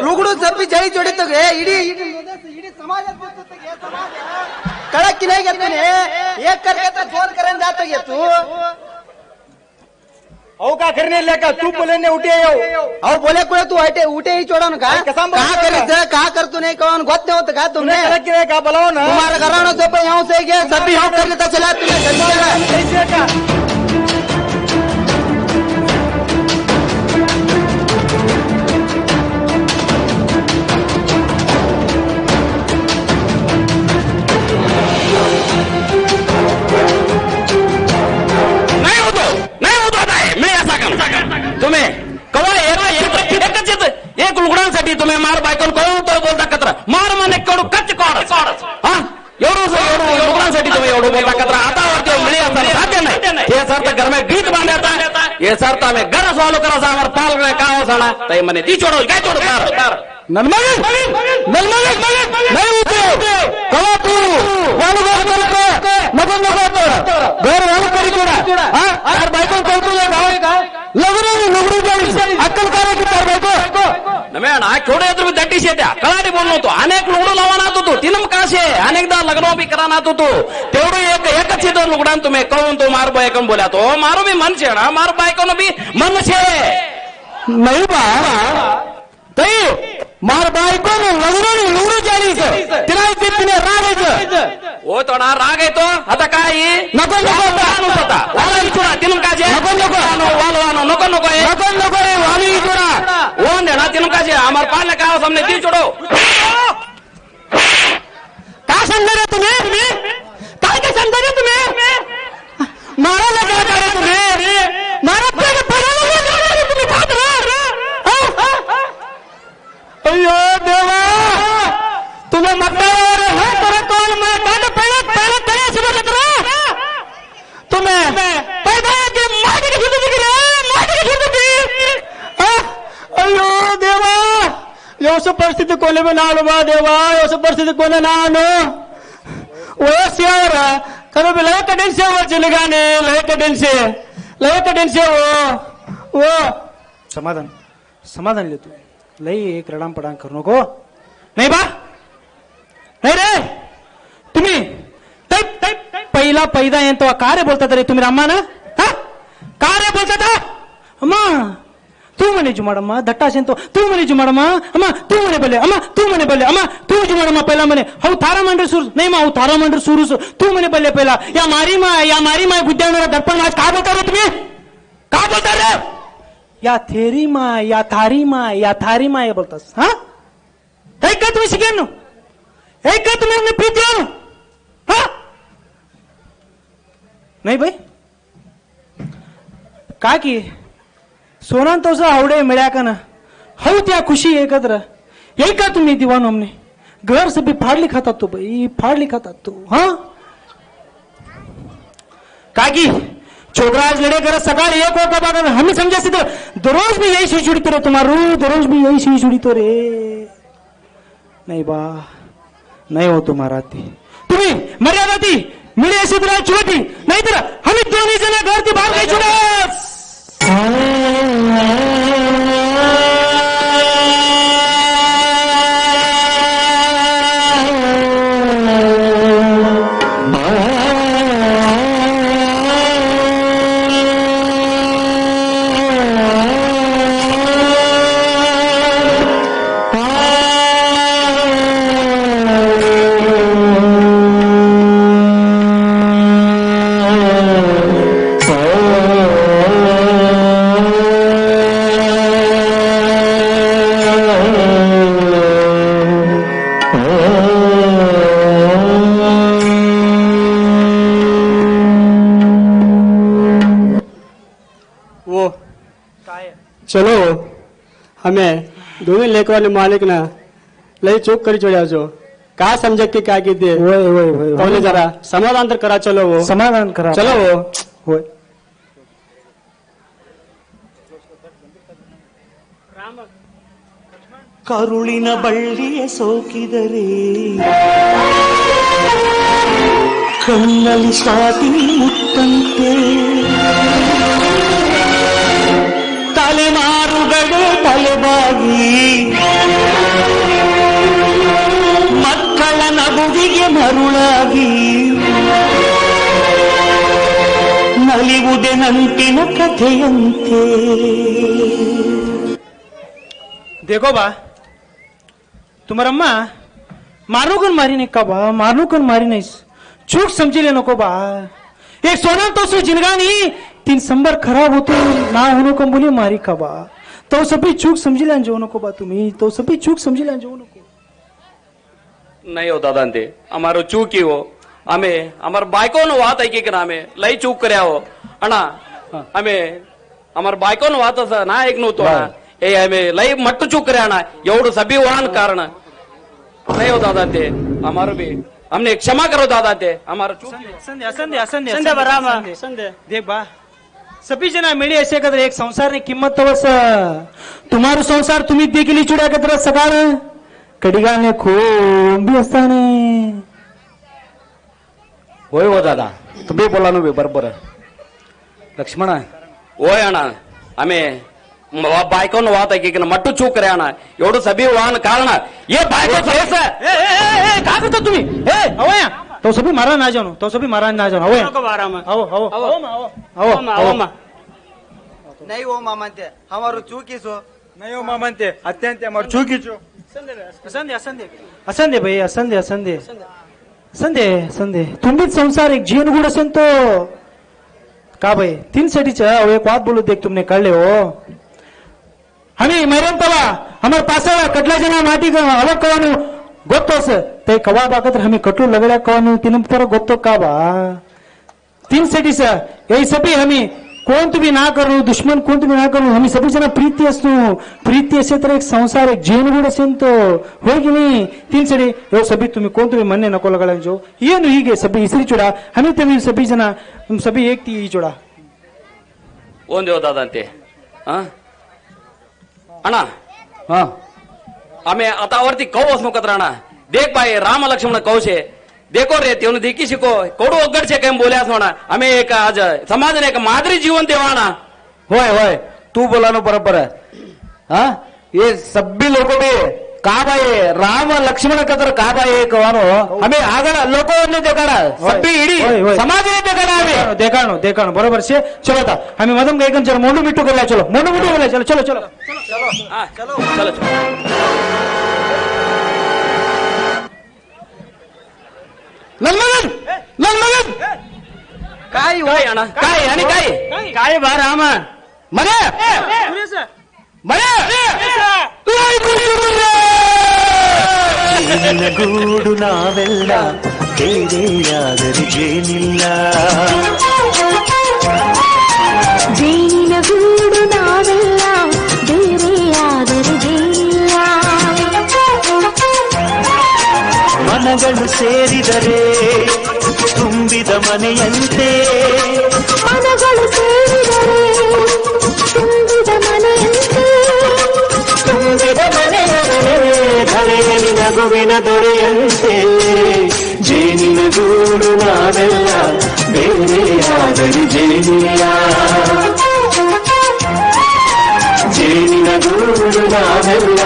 लुगडू सप्पी जळी जोडतो गे इडी इडी इडी समाजात बोलतो गे समाज कळक की नाही घेत तुने एक करके तो जोर करन जातो गे तू अहो का करणे लेका तू बोले ने उठे येऊ अहो बोले कुळे तू उठे उठे ही चोडान का का करीत का करतो नाही कौन गोत होत का तुमने की नाही का बोलाव ना तुम्हारा घरानो से पे यहां से गे सभी हम कर लेता चला तूने कैसे का तुम्ही कवा एक लुगडांसाठी तुम्ही मार बायकोल कळून तो बोलता कत्र मार माने कडू कच्च काढ हा एवढं लुगडांसाठी तुम्ही एवढं बोलता कत्र आता वरती मिळी असं साध्य नाही हे सर तर घर में गीत बांधायचा हे सर तर आम्ही घर सॉल्व करायचा आम्हाला पाल का हो साडा ताई म्हणे ती छोडो काय छोडो नलमग नाही होते कवा तू वालू घर नको नको घर वालू करी तुला हा यार बायको कळतो का लग्न जाईल अक्कल काय की तार बायको नमे अण्णा केवढे तुम्ही दट्टीशी येत्या कळाडी बोललो होतो अनेक लुगडं लावा नात होतो तिनम काशे अनेकदा लग्न बी करा नात होतो तेवढं एकच येतो लुगडान तुम्ही कळून तो मार बायकोन बोल्या तो मारू बी मनशे ना मार बायकोन बी मनशे नाही बा ताई मार बायको लग्न जायचं तिला तिने रागायचं ओ थोडा राग येतो आता काय नको नको तिनकाजे नको नको नको नको नको नको रे वाली इचुरा ओन देना तिनकाजे हमारे पाले का सामने दिल छोड़ो काय सांगणार आहे तुम्ही काय काय सांगणार आहे तुम्ही मारायला काय करा तुम्ही मारा तुम्ही काय करा अय्यो देवा तुम्ही मतदार हे तर कोण मला पहिला तरी समजत रा तुम्ही पहिला की मागे अय्यो देवा योस परिस्थिती कोले में ना बा देवा योस परिस्थिती कोने ना नो वयस्यावर करो लय कडेंसे वर चिलगाने लय कडेंसे वो समाधान समाधान ले तू लई एक रडाम पडाम करू नको नाही बा नाही रे तुम्ही पहिला पैदा येतो का रे बोलतात रे तुम्ही रामा ना का रे बोलतात अम्मा तू म्हणे जुमाडम्मा दट्टा असेल तो तू म्हणे जुमाडम्मा अम्मा तू म्हणे बल्ले अम्मा तू म्हणे बल्ले अम्मा तू जुमाडम्मा पहिला म्हणे हौ थारा मांडर सुरू नाही मा हौ थारा मांडर सुरू तू म्हणे बल्ले पहिला या मारी माय बुद्ध्यावर दर्पण माय का बोलता रे तुम्ही का बोलता रे या थेरी माय या थारी माय बोलतास हा काय का तुम्ही शिकेन हे का तुम्ही प्रीती हा नाही बाई का की सोना तोसा आवडे मिळ्या का ना हौ त्या खुशी एकत्र यही का तुम्ही दिवानो हमने घर से भी फाड़ली खातात तो भाई फाड़ली खातात तो हाँ का की छोकरा आज लड़े कर सकाळ एक होता बागा हमें समझा तो दररोज भी यही सुई जुड़ी तो रे तुम्हारू दररोज भी यही सुई जुड़ी तो रे नहीं बा नहीं हो तुम्हारा तुम्ही मर्यादा ती मिळे अशी तुला चुवती नाही तर आम्ही दोन्ही जण घर ती बाहेर नाही चुडस चलो हमें दोनों लेकर वाले मालिक ना लई चूक करी छोड़ा जो का समझ के क्या की दे वो जरा समाधान तो करा चलो वो समाधान करा चलो वो ಕರುಳಿನ ಬಳ್ಳಿಯ ಸೋಕಿದರೆ ಕಣ್ಣಲ್ಲಿ ಸ್ವಾತಿ ಮುತ್ತಂತೆ ತಲೆಮಾರುಗಳು ತಲೆಬಾಗಿ ಮಕ್ಕಳ ನಗುವಿಗೆ ಮರುಳಾಗಿ ನಲಿವುದೆ ನಂಟಿನ ಕಥೆಯಂತೆ देखो बा तुम्हारा अम्मा मारू कन मारी नहीं का बा मारू कन मारी नहीं चूक समझी ले नको बा एक सोना तो सो जिनगा नहीं 3 संबर खराब होतो ना होनो को बोली मारी का बा तो सभी चूक समझी ले जो नको बा तुम्ही तो सभी चूक समझी ले जो नको नहीं हो दादा ते हमारो चूक ही हो हमें हमार बायको नो वात ऐकी के नामे लई चूक कर्या हो अण्णा हमें हमार बायको नो वात ना ऐक नव्हतो ना ए हमें लई मट्टू चूक कर्या ना एवढं सभी वाहन कारण नहीं हो दादा ते हमारो भी हमने क्षमा करो दादा ते हमारा चूक संध्या बरामा देख बा सभी जना मिळे असे कदर एक संसार ने किंमत तवस तुम्हारो संसार तुम्ही देखील चुड्या कदर सकाळ कडिगाने खूब भी असताने होय हो दादा तुम्ही बोला नो बरोबर लक्ष्मण होय अण्णा हमें बायको वात ऐकी मट्टू चूक करे अण्णा एवढं सभी वाहन कारण ये बायको काय करतो तुम्ही ए अवया तो सभी मारा ना जानो तो सभी मारा ना जानो अवया आओ आओ आओ आओ आओ नहीं वो मामांते हमारो चूकीसो नहीं हो मामांते अत्यंत हमारे चूकी चो असंदे असंदे असंदे भाई असंदे असंदे संदे संदे तुम्हीच संसार एक जीवन गुड असेल तो का भाई 3 साठीच्या एक बात बोलू देख तुमने कळले हो हमी मैरन तवा हमार पासा कटला जना माटी अलग कवानु ಗೊತ್ತೋಸ ತೈ ಕವಾ ಬಾಕತ್ರ ಹಮಿ ಕಟ್ಲು ಲಗಡ್या कवानु तिन पर ಗೊತ್ತೋ का बा 3 साठीच यही सभी हमी कोण तुम्ही ना करू दुश्मन कोण तुम्ही ना करू आम्ही सगळी जण प्रीती असतो प्रीती असेल तर एक संसार एक जीवन गुड असेल तो होय की नाही 3 सडी यो सभी तुम्ही कोण तुम्ही मन्ने नको लगाळंजो ಏನು ಹೀಗೆ ಸಭೆ ಇಸ್ರಿ ಚೂಡ ಹಮಿ तुम्ही सभी जण सभी एक ती ಚೂಡ ಓನ್ ದೇವದಾದಂತೆ ಅಣ್ಣ आम्ही आता वरती कौ असनो कतराणा देख बाई राम लक्ष्मण कौशे देखो रे ते देखी शिको कोडू अग्गड छे केम बोल्या असोना आम्ही एक आज समाजाने एक मादरी जीवन देवाना होय होय तू बोलानो बरोबर हा ये सभी लोक भी का बाई राम लक्ष्मण कतर का बाई कवानो आम्ही आगळ लोकोने देखाड सभी इडी समाजने देखाड आम्ही देखाणो देखाणो बरोबर छे चलो आता आम्ही मदम गायकन जरा मोंडू मिट्टू गेला चलो मोंडू मिट्टू गेला चलो चलो चलो चलो चलो चलो लंगमगन काय होय अण्णा काय आणि काय काय बा राम मरे मरे ಗೂಡು ನಾವೆಲ್ಲ ಬೇರೆಯಾದರೆ ಜೇನಿಲ್ಲ ಜೇನಿನ ಗೂಡು ನಾವೆಲ್ಲ ಬೇರೆಯಾದರೆ ಜೇನಿಲ್ಲ ಮನಗಳು ಸೇರಿದರೆ ತುಂಬಿದ ಮನೆಯಂತೆ ಮನಗಳು ಸೇರಿದರೆ ತುಂಬಿದ ಮನೆಯಂತೆ ತುಂಬಿದ ಮನೆಯಲ್ಲಿ ನಗುವಿನ ದೊರೆಯಂತೆ ಜೇನಿನ ಗೂಡು ನಾವೆಲ್ಲ ಬೇರೆಯಾದರೆ ಜೇನಿಲ್ಲ ಜೇನಿನ ಗೂಡು ನಾವೆಲ್ಲ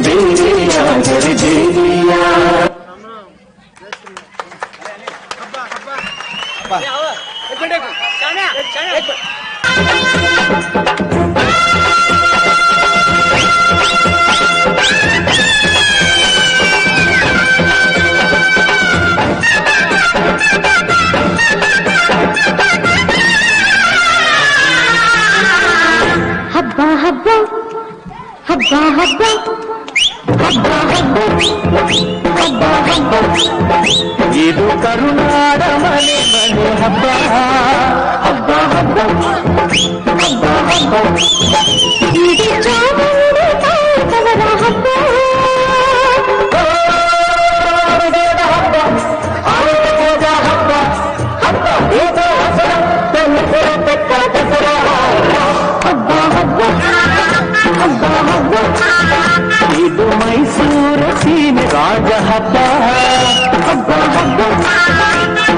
ಬೇರೆಯಾದರೆ ಜೇನಿಲ್ಲ ಹಬ್ಬ ಹಬ್ಬ ಹಬ್ಬ ಹಬ್ಬ ಹಬ್ಬ ಹಬ್ಬ ಹಬ್ಬ ಇದು ಕರುನಾಡ ಮನೆ ಮನೆ ಹಬ್ಬ ಹಬ್ಬ ಹಬ್ಬ ಹಬ್ಬ ಹಬ್ಬ ಇದು ಚಾಮುಂಡಿ ತಾಯಿಯವರ ಹಬ್ಬ ಇದು ಮೈಸೂರು ಸೀಮೆ ರಾಜ ಹಬ್ಬ ಹಬ್ಬ ಹಬ್ಬ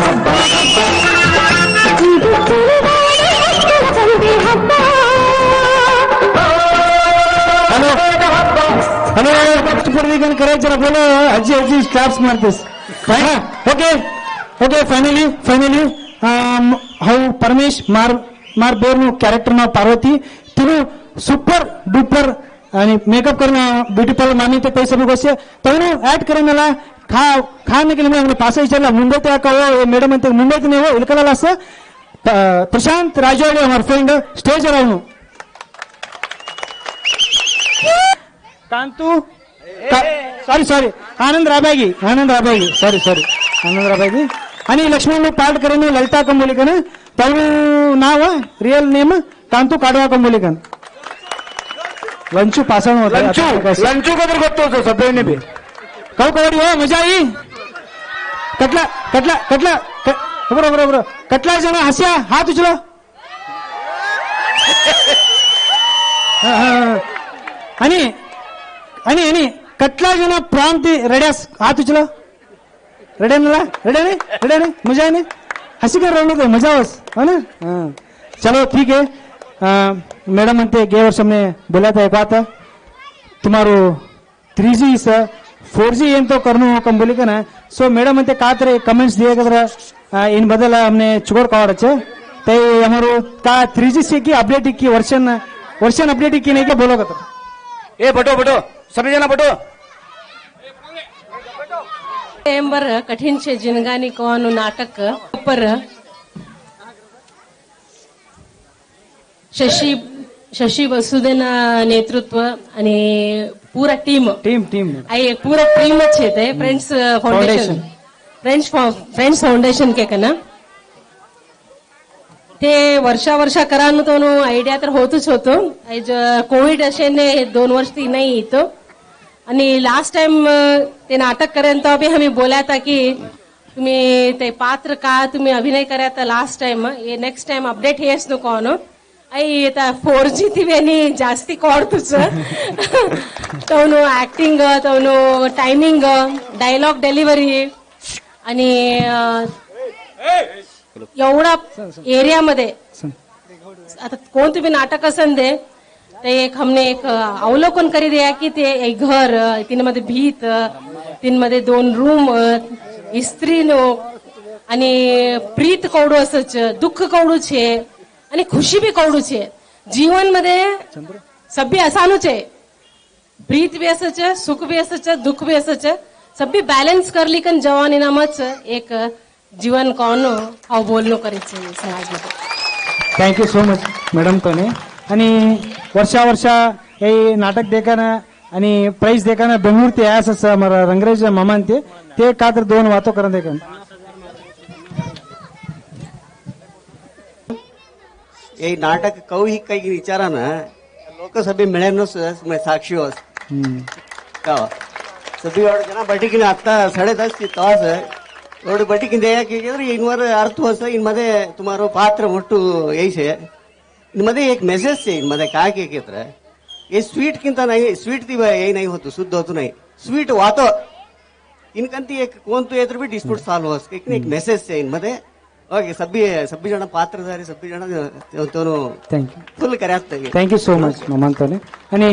ಹಬ್ಬ ಹಬ್ಬ ಇದು ತುಳುನಾಡಿನ ಹಬ್ಬ हॅलो करायचं जरा बोलो आजी आजी स्टार्स मारतेस ओके ओके फायनली हाऊ परमेश मार बेरनु कॅरेक्टर नाव पार्वती तिने सुपर डुपर आणि मेकअप करून ब्युटिफुल मामी ते पैसे बी गोष्ट त्याने ऍड करून मला खा नाही केलं मी पास विचारला मुंबईत का हो मॅडम म्हणते मुंबईत नाही हो इलकला असं प्रशांत राजवाडे हमार फ्रेंड स्टेज राहून कांतू सॉरी आनंद राबागी सॉरी आनंद राबागी आणि लक्ष्मण पाठ करेन ललिता कंबोलीकन तव नाव रियल नेम कांतू काढवा कंबोलीकन लंचू पासन होता लंचू कदर ಗೊತ್ತು ಸಭೆನೆ ಬಿ कव कवडी हो मजा आई कटला बरोबर कटला जण हस्या हात उचलो आणि कटला जण प्रांती रेड्यास हात उचलो रेड्या मजा आहे हसी कर रहा मजा होस है ना चलो ठीक है मैडम अंते गे वर्ष हमने बोला था एक बात तुम्हारो 3G 4G ಏನ್ तो करनो कम बोली का ना सो मैडम अंते का तरह कमेंट्स दिए कदर इन बदल हमने चुगोर कावड़चे ते हमारो का 3G से की अपडेट की वर्षन अपडेट की नहीं क्या बोलोगे तो ए बटो बटो सभी जना बटो एंबर कठीण छे जिनगानी कौन नाटक पर शशी वसुदेना नेतृत्व आणि पूरा टीम एक पूरा टीम छे ते फ्रेंड्स फाउंडेशन फ्रेंड्स फाउंडेशन के कना ते वर्षा करान तो आयडिया तर होतच होतो कोविड अशेने 2 वर्ष ती नाही इतो आणि लास्ट टाइम ते नाटक करेन तो भी हमें बोला था कि तुम्ही ते पात्र का तुम्ही अभिनय करा था लास्ट टाइम ये नेक्स्ट टाइम अपडेट हेस नो कोण आई 4G थी वेनी जास्ती कोडतुच तवनो ऍक्टिंग तवनो टायमिंग डायलॉग डिलिव्हरी आणि एवढा एरियामध्ये आता कोण तुम्ही नाटक असन दे ते एक हमने एक अवलोकन करी दिया की ते एक घर तिनमध्ये भीत तिनमध्ये 2 रूम इस्त्री नो आणि प्रीत कवडू असच दुःख कवडू छे आणि खुशी बी कवडू छे जीवन मध्ये सभी असानू छे प्रीत भी असच सुख भी असच दुःख भी असच सभी बैलेंस करली कन जवानी नामच एक जीवन कौन हाव बोलणं करायचं समाजमध्ये थँक्यू सो मच मॅडम तोने आणि वर्षा हे नाटक देखाना आणि प्राइज देखाना बेंगळूर ते आया सस हमारा रंगरेज मामा ते का तर 2 वातो करन देखन ये नाटक कऊ ही कई विचारा ना लोक सभी मिळेनो साक्षी होस का सभी और जना बटिकिन आता 10:30 तास और बटिकिन दे ಯಾಕಿದ್ರೆ ಇನ್ವರ ಅರ್ಥ ಹೊಸ ಇನ್ಮದೆ तुम्हारो पात्र ಮುಟ್ಟು ಏಸೆ इनमध्ये एक मेसेज है इनमध्ये काय केत्र ये स्वीट किंत नाही स्वीट ती ये नाही होतो शुद्ध होतो नाही स्वीट वातो इनकंती एक कोण तो येत्र भी डिस्प्यूट सॉल्व होस एक मेसेज है इनमध्ये ओके सभी जण पात्रधारी सभी जण तोनो ಥ್ಯಾಂಕ್ ಯು ಫುಲ್ ಕರೆಯಾಗ್ತದೆ ಥ್ಯಾಂಕ್ ಯು ಸೋ ಮಚ್ ಮಮಂತನೆ आणि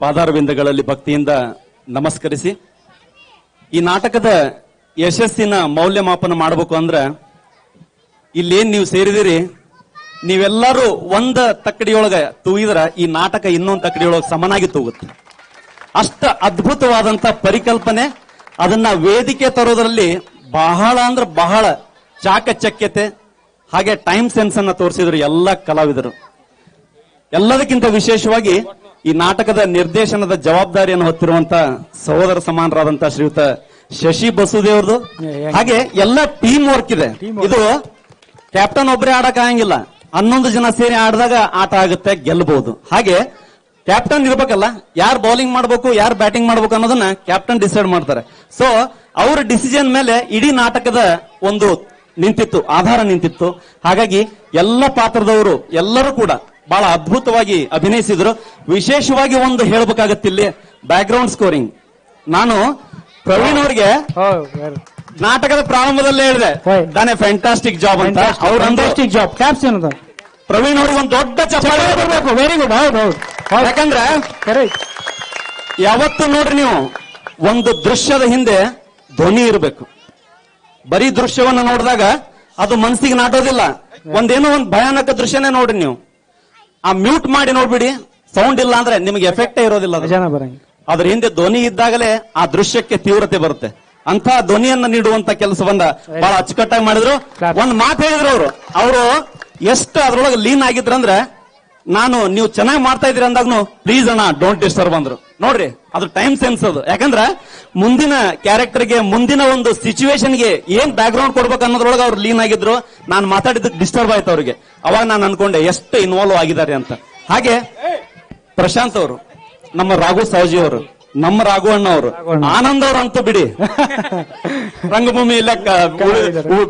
ಪಾದಾರವಿಂದಗಳಲ್ಲಿ ಭಕ್ತಿಯಿಂದ ನಮಸ್ಕರಿಸಿ ಈ ನಾಟಕದ ಯಶಸ್ಸಿನ ಮೌಲ್ಯಮಾಪನ ಮಾಡಬೇಕು ಅಂದ್ರೆ ಇಲ್ಲೇನ್ ನೀವು ಸೇರಿದಿರಿ ನೀವೆಲ್ಲರೂ ಒಂದ ತಕ್ಕಡಿಯೊಳಗ ತೂಗಿದ್ರ ಈ ನಾಟಕ ಇನ್ನೊಂದು ತಕ್ಕಡಿಯೊಳಗೆ ಸಮನಾಗಿ ತೂಗುತ್ತೆ ಅಷ್ಟ ಅದ್ಭುತವಾದಂತ ಪರಿಕಲ್ಪನೆ ಅದನ್ನ ವೇದಿಕೆ ತರೋದ್ರಲ್ಲಿ ಬಹಳ ಅಂದ್ರೆ ಬಹಳ ಚಾಕಚಕ್ಯತೆ ಹಾಗೆ ಟೈಮ್ ಸೆನ್ಸ್ ಅನ್ನ ತೋರಿಸಿದ್ರು ಎಲ್ಲ ಕಲಾವಿದರು ಎಲ್ಲದಕ್ಕಿಂತ ವಿಶೇಷವಾಗಿ ಈ ನಾಟಕದ ನಿರ್ದೇಶನದ ಜವಾಬ್ದಾರಿಯನ್ನು ಹೊತ್ತಿರುವಂತ ಸಹೋದರ ಸಮಾನರಾದಂತ ಶ್ರೀಯುತ ಶಶಿ ಬಸುದೇವ್ರದು ಹಾಗೆ ಎಲ್ಲ ಟೀಮ್ ವರ್ಕ್ ಇದೆ ಇದು ಕ್ಯಾಪ್ಟನ್ ಒಬ್ಬರೇ ಆಡಕ್ ಆಗಂಗಿಲ್ಲ 11 ಜನ ಸೇರಿ ಆಡಿದಾಗ ಆಟ ಆಗುತ್ತೆ ಗೆಲ್ಲಬಹುದು ಹಾಗೆ ಕ್ಯಾಪ್ಟನ್ ಇರ್ಬೇಕಲ್ಲ ಯಾರು ಬೌಲಿಂಗ್ ಮಾಡಬೇಕು ಯಾರು ಬ್ಯಾಟಿಂಗ್ ಮಾಡಬೇಕು ಅನ್ನೋದನ್ನ ಕ್ಯಾಪ್ಟನ್ ಡಿಸೈಡ್ ಮಾಡ್ತಾರೆ ಸೊ ಅವ್ರ ಡಿಸಿಷನ್ ಮೇಲೆ ಇಡೀ ನಾಟಕದ ಒಂದು ನಿಂತಿತ್ತು ಆಧಾರ ನಿಂತಿತ್ತು ಹಾಗಾಗಿ ಎಲ್ಲ ಪಾತ್ರದವರು ಎಲ್ಲರೂ ಕೂಡ ಬಹಳ ಅದ್ಭುತವಾಗಿ ಅಭಿನಯಿಸಿದ್ರು ವಿಶೇಷವಾಗಿ ಒಂದು ಹೇಳ್ಬೇಕಾಗತ್ತಿಲ್ಲಿ ಬ್ಯಾಕ್ ಗ್ರೌಂಡ್ ಸ್ಕೋರಿಂಗ್ ನಾನು ಪ್ರವೀಣ್ ಅವ್ರಿಗೆ ನಾಟಕದ ಪ್ರಾರಂಭದಲ್ಲೇ ಹೇಳಿದೆ ದಾನೆ ಫ್ಯಾಂಟಾಸ್ಟಿಕ್ ಜಾಬ್ ಅಂತ ಅವ್ರ ಫ್ಯಾಂಟಾಸ್ಟಿಕ್ ಜಾಬ್ ಕ್ಯಾಪ್ಷನ್ ಅದು ಪ್ರವೀಣ್ ಅವ್ರಿಗೆ ಒಂದು ದೊಡ್ಡ ಚಪ್ಪಾಳೆ ಬರಬೇಕು ವೆರಿ ಗುಡ್ ಹೌದು ಯಾಕಂದ್ರೆ ಯಾವತ್ತು ನೋಡ್ರಿ ನೀವು ಒಂದು ದೃಶ್ಯದ ಹಿಂದೆ ಧ್ವನಿ ಇರಬೇಕು ಬರೀ ದೃಶ್ಯವನ್ನ ನೋಡಿದಾಗ ಅದು ಮನಸ್ಸಿಗೆ ನಾಟೋದಿಲ್ಲ ಒಂದೇನೋ ಒಂದು ಭಯಾನಕ ದೃಶ್ಯನೇ ನೋಡ್ರಿ ನೀವು ಆ ಮ್ಯೂಟ್ ಮಾಡಿ ನೋಡ್ಬಿಡಿ ಸೌಂಡ್ ಇಲ್ಲ ಅಂದ್ರೆ ನಿಮಗೆ ಎಫೆಕ್ಟೇ ಇರೋದಿಲ್ಲ ಅದ್ರ ಹಿಂದೆ ಧ್ವನಿ ಇದ್ದಾಗಲೇ ಆ ದೃಶ್ಯಕ್ಕೆ ತೀವ್ರತೆ ಬರುತ್ತೆ ಅಂತ ಧ್ವನಿಯನ್ನ ನೀಡುವಂತ ಕೆಲಸವನ್ನ ಬಹಳ ಅಚ್ಚುಕಟ್ಟಾಗಿ ಮಾಡಿದ್ರು ಒಂದ್ ಮಾತು ಹೇಳಿದ್ರು ಅವರು ಎಷ್ಟು ಅದ್ರೊಳಗೆ ಲೀನ್ ಆಗಿದ್ರಂದ್ರೆ ನಾನು ನೀವು ಚೆನ್ನಾಗಿ ಮಾಡ್ತಾ ಇದ್ರಿ ಅಂದಾಗ್ನು ಪ್ಲೀಸ್ ಅಣ್ಣ ಡೋಂಟ್ ಡಿಸ್ಟರ್ಬ್ ಅಂದ್ರು ನೋಡ್ರಿ ಅದು ಟೈಮ್ ಸೆನ್ಸ್ ಅದು ಯಾಕಂದ್ರೆ ಮುಂದಿನ ಕ್ಯಾರೆಕ್ಟರ್ಗೆ ಮುಂದಿನ ಒಂದು ಸಿಚುವೇಶನ್ಗೆ ಏನ್ ಬ್ಯಾಕ್ ಗ್ರೌಂಡ್ ಕೊಡ್ಬೇಕು ಅನ್ನೋದ್ರೊಳಗೆ ಅವ್ರು ಲೀನ್ ಆಗಿದ್ರು ನಾನು ಮಾತಾಡಿದ್ದಕ್ಕೆ ಡಿಸ್ಟರ್ಬ್ ಆಯ್ತು ಅವ್ರಿಗೆ ಅವಾಗ ನಾನು ಅನ್ಕೊಂಡೆ ಎಷ್ಟು ಇನ್ವಾಲ್ವ್ ಆಗಿದ್ದಾರೆ ಅಂತ ಹಾಗೆ ಪ್ರಶಾಂತ್ ಅವರು ನಮ್ಮ ರಾಘು ಸಾವಜಿ ಅವರು ನಮ್ಮ ರಾಘು ಅಣ್ಣ ಅವರು ಆನಂದ್ ಅವ್ರು ಅಂತೂ ಬಿಡಿ ರಂಗಭೂಮಿ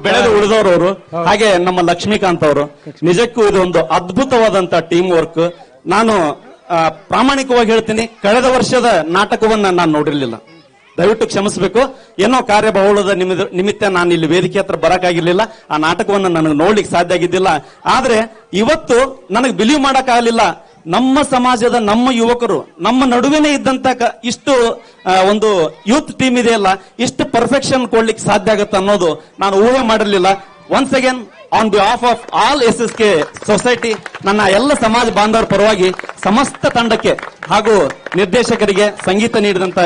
ಬೆಳೆದು ಉಳಿದವರು ಹಾಗೆ ನಮ್ಮ ಲಕ್ಷ್ಮೀಕಾಂತ್ ಅವರು ನಿಜಕ್ಕೂ ಇದು ಒಂದು ಅದ್ಭುತವಾದಂತ ಟೀಮ್ ವರ್ಕ್ ನಾನು ಪ್ರಾಮಾಣಿಕವಾಗಿ ಹೇಳ್ತೀನಿ ಕಳೆದ ವರ್ಷದ ನಾಟಕವನ್ನ ನಾನು ನೋಡಿರ್ಲಿಲ್ಲ ದಯವಿಟ್ಟು ಕ್ಷಮಿಸಬೇಕು ಏನೋ ಕಾರ್ಯಬಹುಳದ ನಿಮಿತ್ತ ನಾನು ಇಲ್ಲಿ ವೇದಿಕೆ ಹತ್ರ ಬರಕಾಗಿರ್ಲಿಲ್ಲ ಆ ನಾಟಕವನ್ನ ನನಗೆ ನೋಡ್ಲಿಕ್ಕೆ ಸಾಧ್ಯ ಆಗಿದ್ದಿಲ್ಲ ಆದ್ರೆ ಇವತ್ತು ನನಗೆ ಬಿಲೀವ್ ಮಾಡಕ್ ಆಗಲಿಲ್ಲ ನಮ್ಮ ಸಮಾಜದ ನಮ್ಮ ಯುವಕರು ನಮ್ಮ ನಡುವೆನೇ ಇದ್ದಂತ ಇಷ್ಟು ಒಂದು ಯೂತ್ ಟೀಮ್ ಇದೆಯಲ್ಲ ಇಷ್ಟು ಪರ್ಫೆಕ್ಷನ್ ಕೊಡ್ಲಿಕ್ಕೆ ಸಾಧ್ಯ ಆಗುತ್ತೆ ಅನ್ನೋದು ನಾನು ಊಹೆ ಮಾಡಿರ್ಲಿಲ್ಲ once again on behalf of all SSK society ನನ್ನ ಎಲ್ಲ ಸಮಾಜ ಬಾಂಧವರ ಪರವಾಗಿ ಸಮಸ್ತ ತಂಡಕ್ಕೆ ಹಾಗೂ ನಿರ್ದೇಶಕರಿಗೆ ಸಂಗೀತ ನೀಡಿದಂತ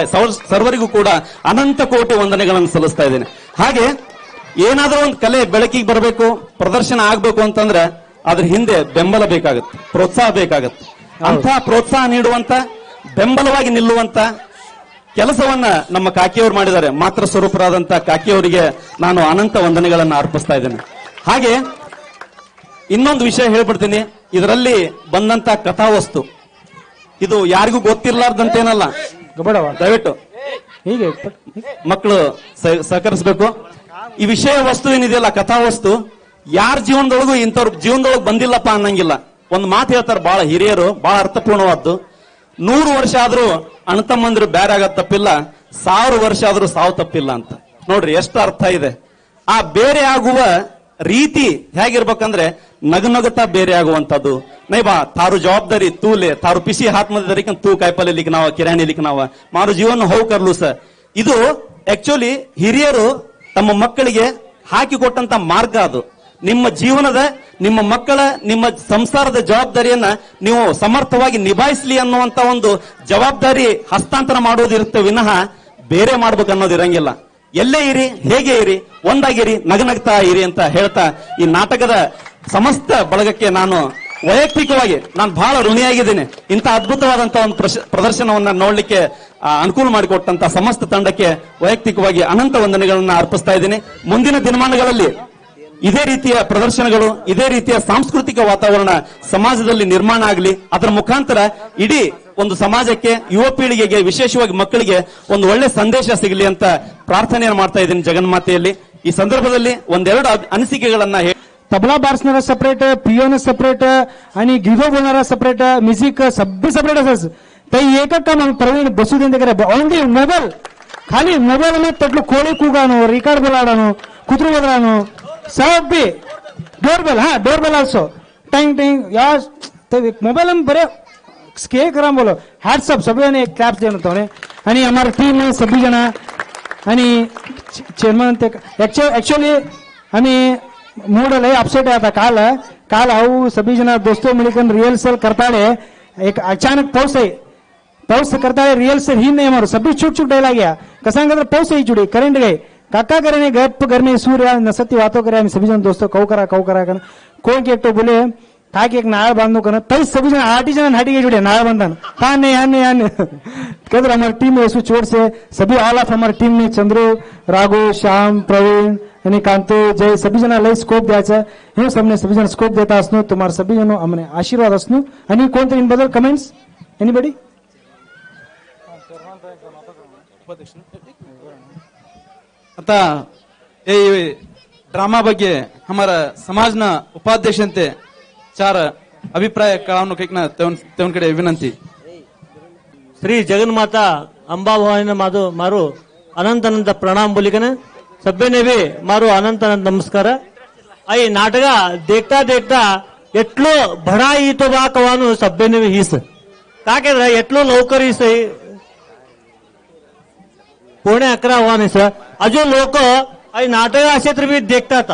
ಸರ್ವರಿಗೂ ಕೂಡ ಅನಂತ ಕೋಟಿ ವಂದನೆಗಳನ್ನು ಸಲ್ಲಿಸ್ತಾ ಇದ್ದೇನೆ. ಹಾಗೆ ಏನಾದರೂ ಒಂದು ಕಲೆ ಬೆಳಕಿಗೆ ಬರಬೇಕು, ಪ್ರದರ್ಶನ ಆಗ್ಬೇಕು ಅಂತಂದ್ರೆ ಅದ್ರ ಹಿಂದೆ ಬೆಂಬಲ ಬೇಕಾಗುತ್ತೆ, ಪ್ರೋತ್ಸಾಹ ಬೇಕಾಗುತ್ತೆ. ಅಂತ ಪ್ರೋತ್ಸಾಹ ನೀಡುವಂತ, ಬೆಂಬಲವಾಗಿ ನಿಲ್ಲುವಂತ ಕೆಲಸವನ್ನ ನಮ್ಮ ಕಾಕಿಯವರು ಮಾಡಿದ್ದಾರೆ. ಮಾತೃ ಸ್ವರೂಪರಾದಂತ ಕಾಕಿಯವರಿಗೆ ನಾನು ಅನಂತ ವಂದನೆಗಳನ್ನು ಅರ್ಪಿಸ್ತಾ ಇದ್ದೇನೆ. ಹಾಗೆ ಇನ್ನೊಂದು ವಿಷಯ ಹೇಳ್ಬಿಡ್ತೀನಿ. ಇದರಲ್ಲಿ ಬಂದಂತ ಕಥಾವಸ್ತು ಇದು ಯಾರಿಗೂ ಗೊತ್ತಿರ್ಲಾರ್ದಂತೇನಲ್ಲ, ದಯವಿಟ್ಟು ಹೀಗೆ ಮಕ್ಕಳು ಸಹಕರಿಸಬೇಕು. ಈ ವಿಷಯ ವಸ್ತು ಏನಿದೆಯಲ್ಲ, ಕಥಾವಸ್ತು ಯಾರ ಜೀವನದೊಳಗೂ ಇಂಥವ್ರ ಜೀವನದೊಳಗೆ ಬಂದಿಲ್ಲಪ್ಪ ಅನ್ನಂಗಿಲ್ಲ. ಒಂದು ಮಾತು ಹೇಳ್ತಾರೆ ಬಹಳ ಹಿರಿಯರು, ಬಹಳ ಅರ್ಥಪೂರ್ಣವಾದ್ದು. 100 ವರ್ಷ ಆದ್ರೂ ಅಣ್ಣತಮ್ಮಂದ್ರು ಬೇರೆ ಆಗದ್ ತಪ್ಪಿಲ್ಲ, 1000 ವರ್ಷ ಆದ್ರೂ ಸಾವು ತಪ್ಪಿಲ್ಲ ಅಂತ. ನೋಡ್ರಿ ಎಷ್ಟು ಅರ್ಥ ಇದೆ. ಆ ಬೇರೆ ಆಗುವ ರೀತಿ ಹೇಗಿರ್ಬೇಕಂದ್ರೆ ನಗನಗುತ್ತಾ ಬೇರೆ ಆಗುವಂತದ್ದು. ನೈಬಾ ತಾರು ಜವಾಬ್ದಾರಿ ತೂಲೆ ತಾರು ಪಿಸಿ ಹಾತ್ मध्ये तरी तू ಕಾಯಿಪಲ್ಲೆ लिखनावा ಕಿರಾಣಿ लिखनावा ಮಾರು ಜೀವನ ಹೌ ಕರ್ಲು ಸರ್. ಇದು ಆಕ್ಚುಲಿ ಹಿರಿಯರು ತಮ್ಮ ಮಕ್ಕಳಿಗೆ ಹಾಕಿಕೊಟ್ಟಂತ ಮಾರ್ಗ. ಅದು ನಿಮ್ಮ ಜೀವನದ, ನಿಮ್ಮ ಮಕ್ಕಳ, ನಿಮ್ಮ ಸಂಸಾರದ ಜವಾಬ್ದಾರಿಯನ್ನ ನೀವು ಸಮರ್ಥವಾಗಿ ನಿಭಾಯಿಸಲಿ ಅನ್ನುವಂತ ಒಂದು ಜವಾಬ್ದಾರಿ ಹಸ್ತಾಂತರ ಮಾಡೋದಿರುತ್ತೆ ವಿನಃ ಬೇರೆ ಮಾಡ್ಬೇಕು ಅನ್ನೋದು ಇರಂಗಿಲ್ಲ. ಎಲ್ಲೇ ಇರಿ, ಹೇಗೆ ಇರಿ, ಒಂದಾಗಿರಿ, ನಗನಗ್ತಾ ಇರಿ ಅಂತ ಹೇಳ್ತಾ ಈ ನಾಟಕದ ಸಮಸ್ತ ಬಳಗಕ್ಕೆ ನಾನು ವೈಯಕ್ತಿಕವಾಗಿ ನಾನು ಬಹಳ ಋಣಿಯಾಗಿದ್ದೀನಿ. ಇಂಥ ಅದ್ಭುತವಾದಂತಹ ಒಂದು ಪ್ರದರ್ಶನವನ್ನ ನೋಡ್ಲಿಕ್ಕೆ ಅನುಕೂಲ ಮಾಡಿಕೊಟ್ಟಂತ ಸಮಸ್ತ ತಂಡಕ್ಕೆ ವೈಯಕ್ತಿಕವಾಗಿ ಅನಂತ ವಂದನೆಗಳನ್ನ ಅರ್ಪಿಸ್ತಾ ಇದ್ದೀನಿ. ಮುಂದಿನ ದಿನಮಾನಗಳಲ್ಲಿ ಇದೇ ರೀತಿಯ ಪ್ರದರ್ಶನಗಳು, ಇದೇ ರೀತಿಯ ಸಾಂಸ್ಕೃತಿಕ ವಾತಾವರಣ ಸಮಾಜದಲ್ಲಿ ನಿರ್ಮಾಣ ಆಗಲಿ. ಅದರ ಮುಖಾಂತರ ಇಡೀ ಒಂದು ಸಮಾಜಕ್ಕೆ, ಯುವ ಪೀಳಿಗೆಗೆ, ವಿಶೇಷವಾಗಿ ಮಕ್ಕಳಿಗೆ ಒಂದು ಒಳ್ಳೆ ಸಂದೇಶ ಸಿಗಲಿ ಅಂತ ಪ್ರಾರ್ಥನೆಯನ್ನು ಮಾಡ್ತಾ ಇದ್ದೀನಿ ಜಗನ್ಮಾತೆಯಲ್ಲಿ. ಈ ಸಂದರ್ಭದಲ್ಲಿ ಒಂದೆರಡು ಅನಿಸಿಕೆಗಳನ್ನ तबला बारसणारा सेपरेट, पियोन सेपरेट आणि गिगो बोलणारा सेपरेट, म्युझिक सगळे सेपरेट असं. ते एकच काम प्रवीण बसू देते करे ओनली मोबाईल, खाली मोबाईल मध्ये तटलं कोळी कुगानो, रिकार्ड बोलाडानो, कुत्रू बदलानो, सब बी डोरबेल. हा डोरबेल आल्सो टँग टँग या ते मोबाईल में बरे स्के करा बोलो. हॅट्सअप सगळ्यांनी एक क्लॅप्स देणं होते. आणि हमारी टीम में सभी जना आणि चेअरमन ते एक्चुअली आम्ही मूड लय अपसेट आहे. आता काल अहो सभी जना दोस्तों मिलकर रिहर्सल करताड़े. एक अचानक पाऊस करताड़े रिहर्सल ही नहीं हमारे सभी छूट डायलॉग गया कसा पाऊस ही चुड़ी करंट गए काका करे गप घर में सूर्य नसती बातों करे. सभी जन दोस्तों कौ करा कोण के एक बोले था कि एक नाळ बांधो करना तई सभी जन 8 जन हाटी जुड़े नाळ बांधन हाँ नहीं कहते हमारी टीम में चोट से सभी ऑल ऑफ हमारी टीम में चंद्रू, राघु, श्याम, प्रवीण आणि कांतो, जय सभी जना लय स्कोप द्यायचा. हे सबने सभी जन स्कोप देता असनो. तुम्हारा सभी जन हमने आशीर्वाद असनो. आणि कोणते इन बदल कमेंट्स एनीबडी? आता ಈ ಡ್ರಾಮಾ ಬಗ್ಗೆ ಹಮಾರ ಸಮಾಜನ ಉಪಾಧ್ಯಕ್ಷಂತೆ 4 ಅಭಿಪ್ರಾಯ ಕಳಾವನು ಕೈಕ್ನ ತೆವನ್ ಕಡೆ ವಿನಂತಿ. श्री जगन्माता अंबा भवानी मारो अनंत अनंत प्रणाम बोलिकन सभ्य ने भी मारो अनंत अनंत नमस्कार. आई नाटक देखता देखता एट्लो भडा तो बा कवानु सभ्य ने भी हिस काके एट्लो लवकर हिस 11:15 अजून लोक आई नाटक असे तर भी देखतात.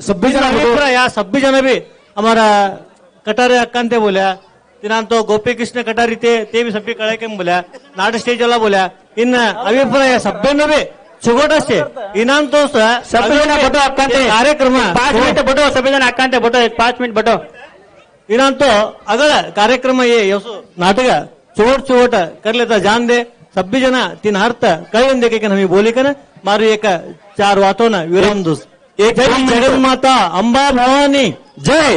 सभ्य जन भी हमारा कटारे अक्कांते बोल्या तिनांतो गोपी कृष्ण कटारी ते भी सभी कळे के बोल्या नाटक स्टेज वाला बोल्या इन अभिप्राय सभ्य भी छोट असते इनांतो बटो अक्कांते कार्यक्रम 5 मिनिट बटो सभी जन अक्कांते बटो 5 मिनिट बटो इनांतो अगळ कार्यक्रम ये यसो नाटक चोट कर लेता जान दे सभी जना तीन अर्थ कळून दे के हमें बोली कर मारू एक 4 वातों ना विराम दोस. एक जगन माता अंबा भवानी जय.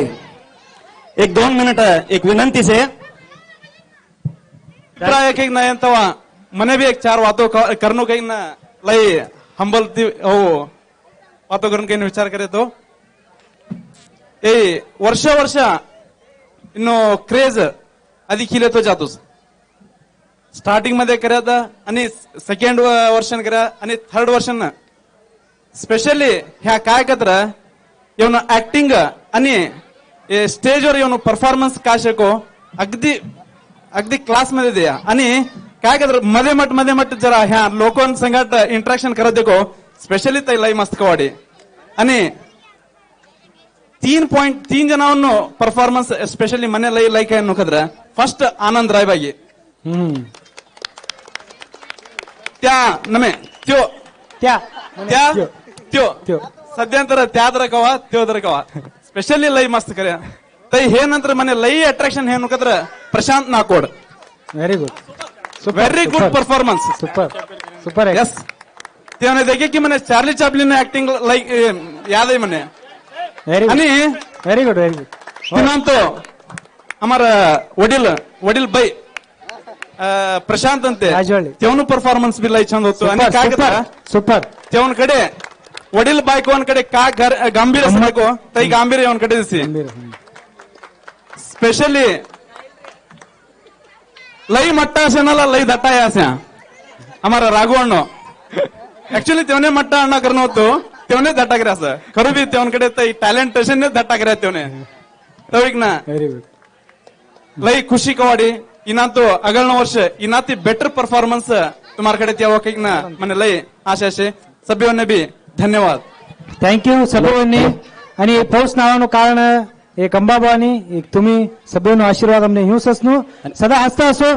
एक 2 मिनिट एक विनंती से एक नाही तवा मने भी एक 4 वातो करनो काही ना लय हंबलती हो वातो करून काही विचार करे तो ए वर्ष इನ್ನು क्रेज आधी खिले तो जातोस स्टार्टिंग मध्ये करायचा आणि सेकंड वर्षन करा आणि थर्ड वर्षन स्पेशली ह्या काय कत्र येऊन ऍक्टिंग आणि स्टेजवर येऊन परफॉर्मन्स काय शिको अगदी क्लास मध्ये द्या आणि काय करत मध्ये मट जरा ह्या लोकांसंगत इंटरॅक्शन करत देखो स्पेशली ते लय मस्त कवाडे आणि तीन जनावरನ್ನು परफॉर्मन्स स्पेशली मने लई लाइक नुकद्र फर्स्ट आनंद रायबागी त्या नमे त्यो त्या त्यो सध्यांतर त्याದ್ರ कवा त्योದ್ರ कवा स्पेशली लई मस्त करे तई हे नंतर मने लई अट्रॅक्शन हे नुकद्र प्रशांत नाकोड very good very good performance super yes त्याने देखे की मैंने चार्ली चैपलिन एक्टिंग लाइक याद है मैंने व्हेरी गुड तो हमारा वडील बाई प्रशांत अंते तेवनु परफॉर्मन्स भी लई छंद होतो आणि काय करता सुपर तेवन कडे वडील बायकोन कडे का गंभीर असतो तई गंभीर येवन कडे दिसी स्पेशली लई मट्टा असेनाला लई दट्टा असे हमारा राघवण्ण ऍक्च्युली तेवने मट्टा अण्णा करणं होतो तेवने धट्टा करे असं खरं बी तेवनकडे टॅलेंट तसेने धट्टा करे तेवने तविक ना लई खुशी कवाडी इनातो अगलना वर्ष इनाती बेटर परफॉर्मन्स तुम्हारे त्या वकीक ना मने लई आशा से सभ्योने भी धन्यवाद थँक्यू सभ्योने आणि पाऊस नावानो कारण एक अंबाबानी एक तुम्ही सभ्योनो आशीर्वाद अमने यूससनु सदा हसता असो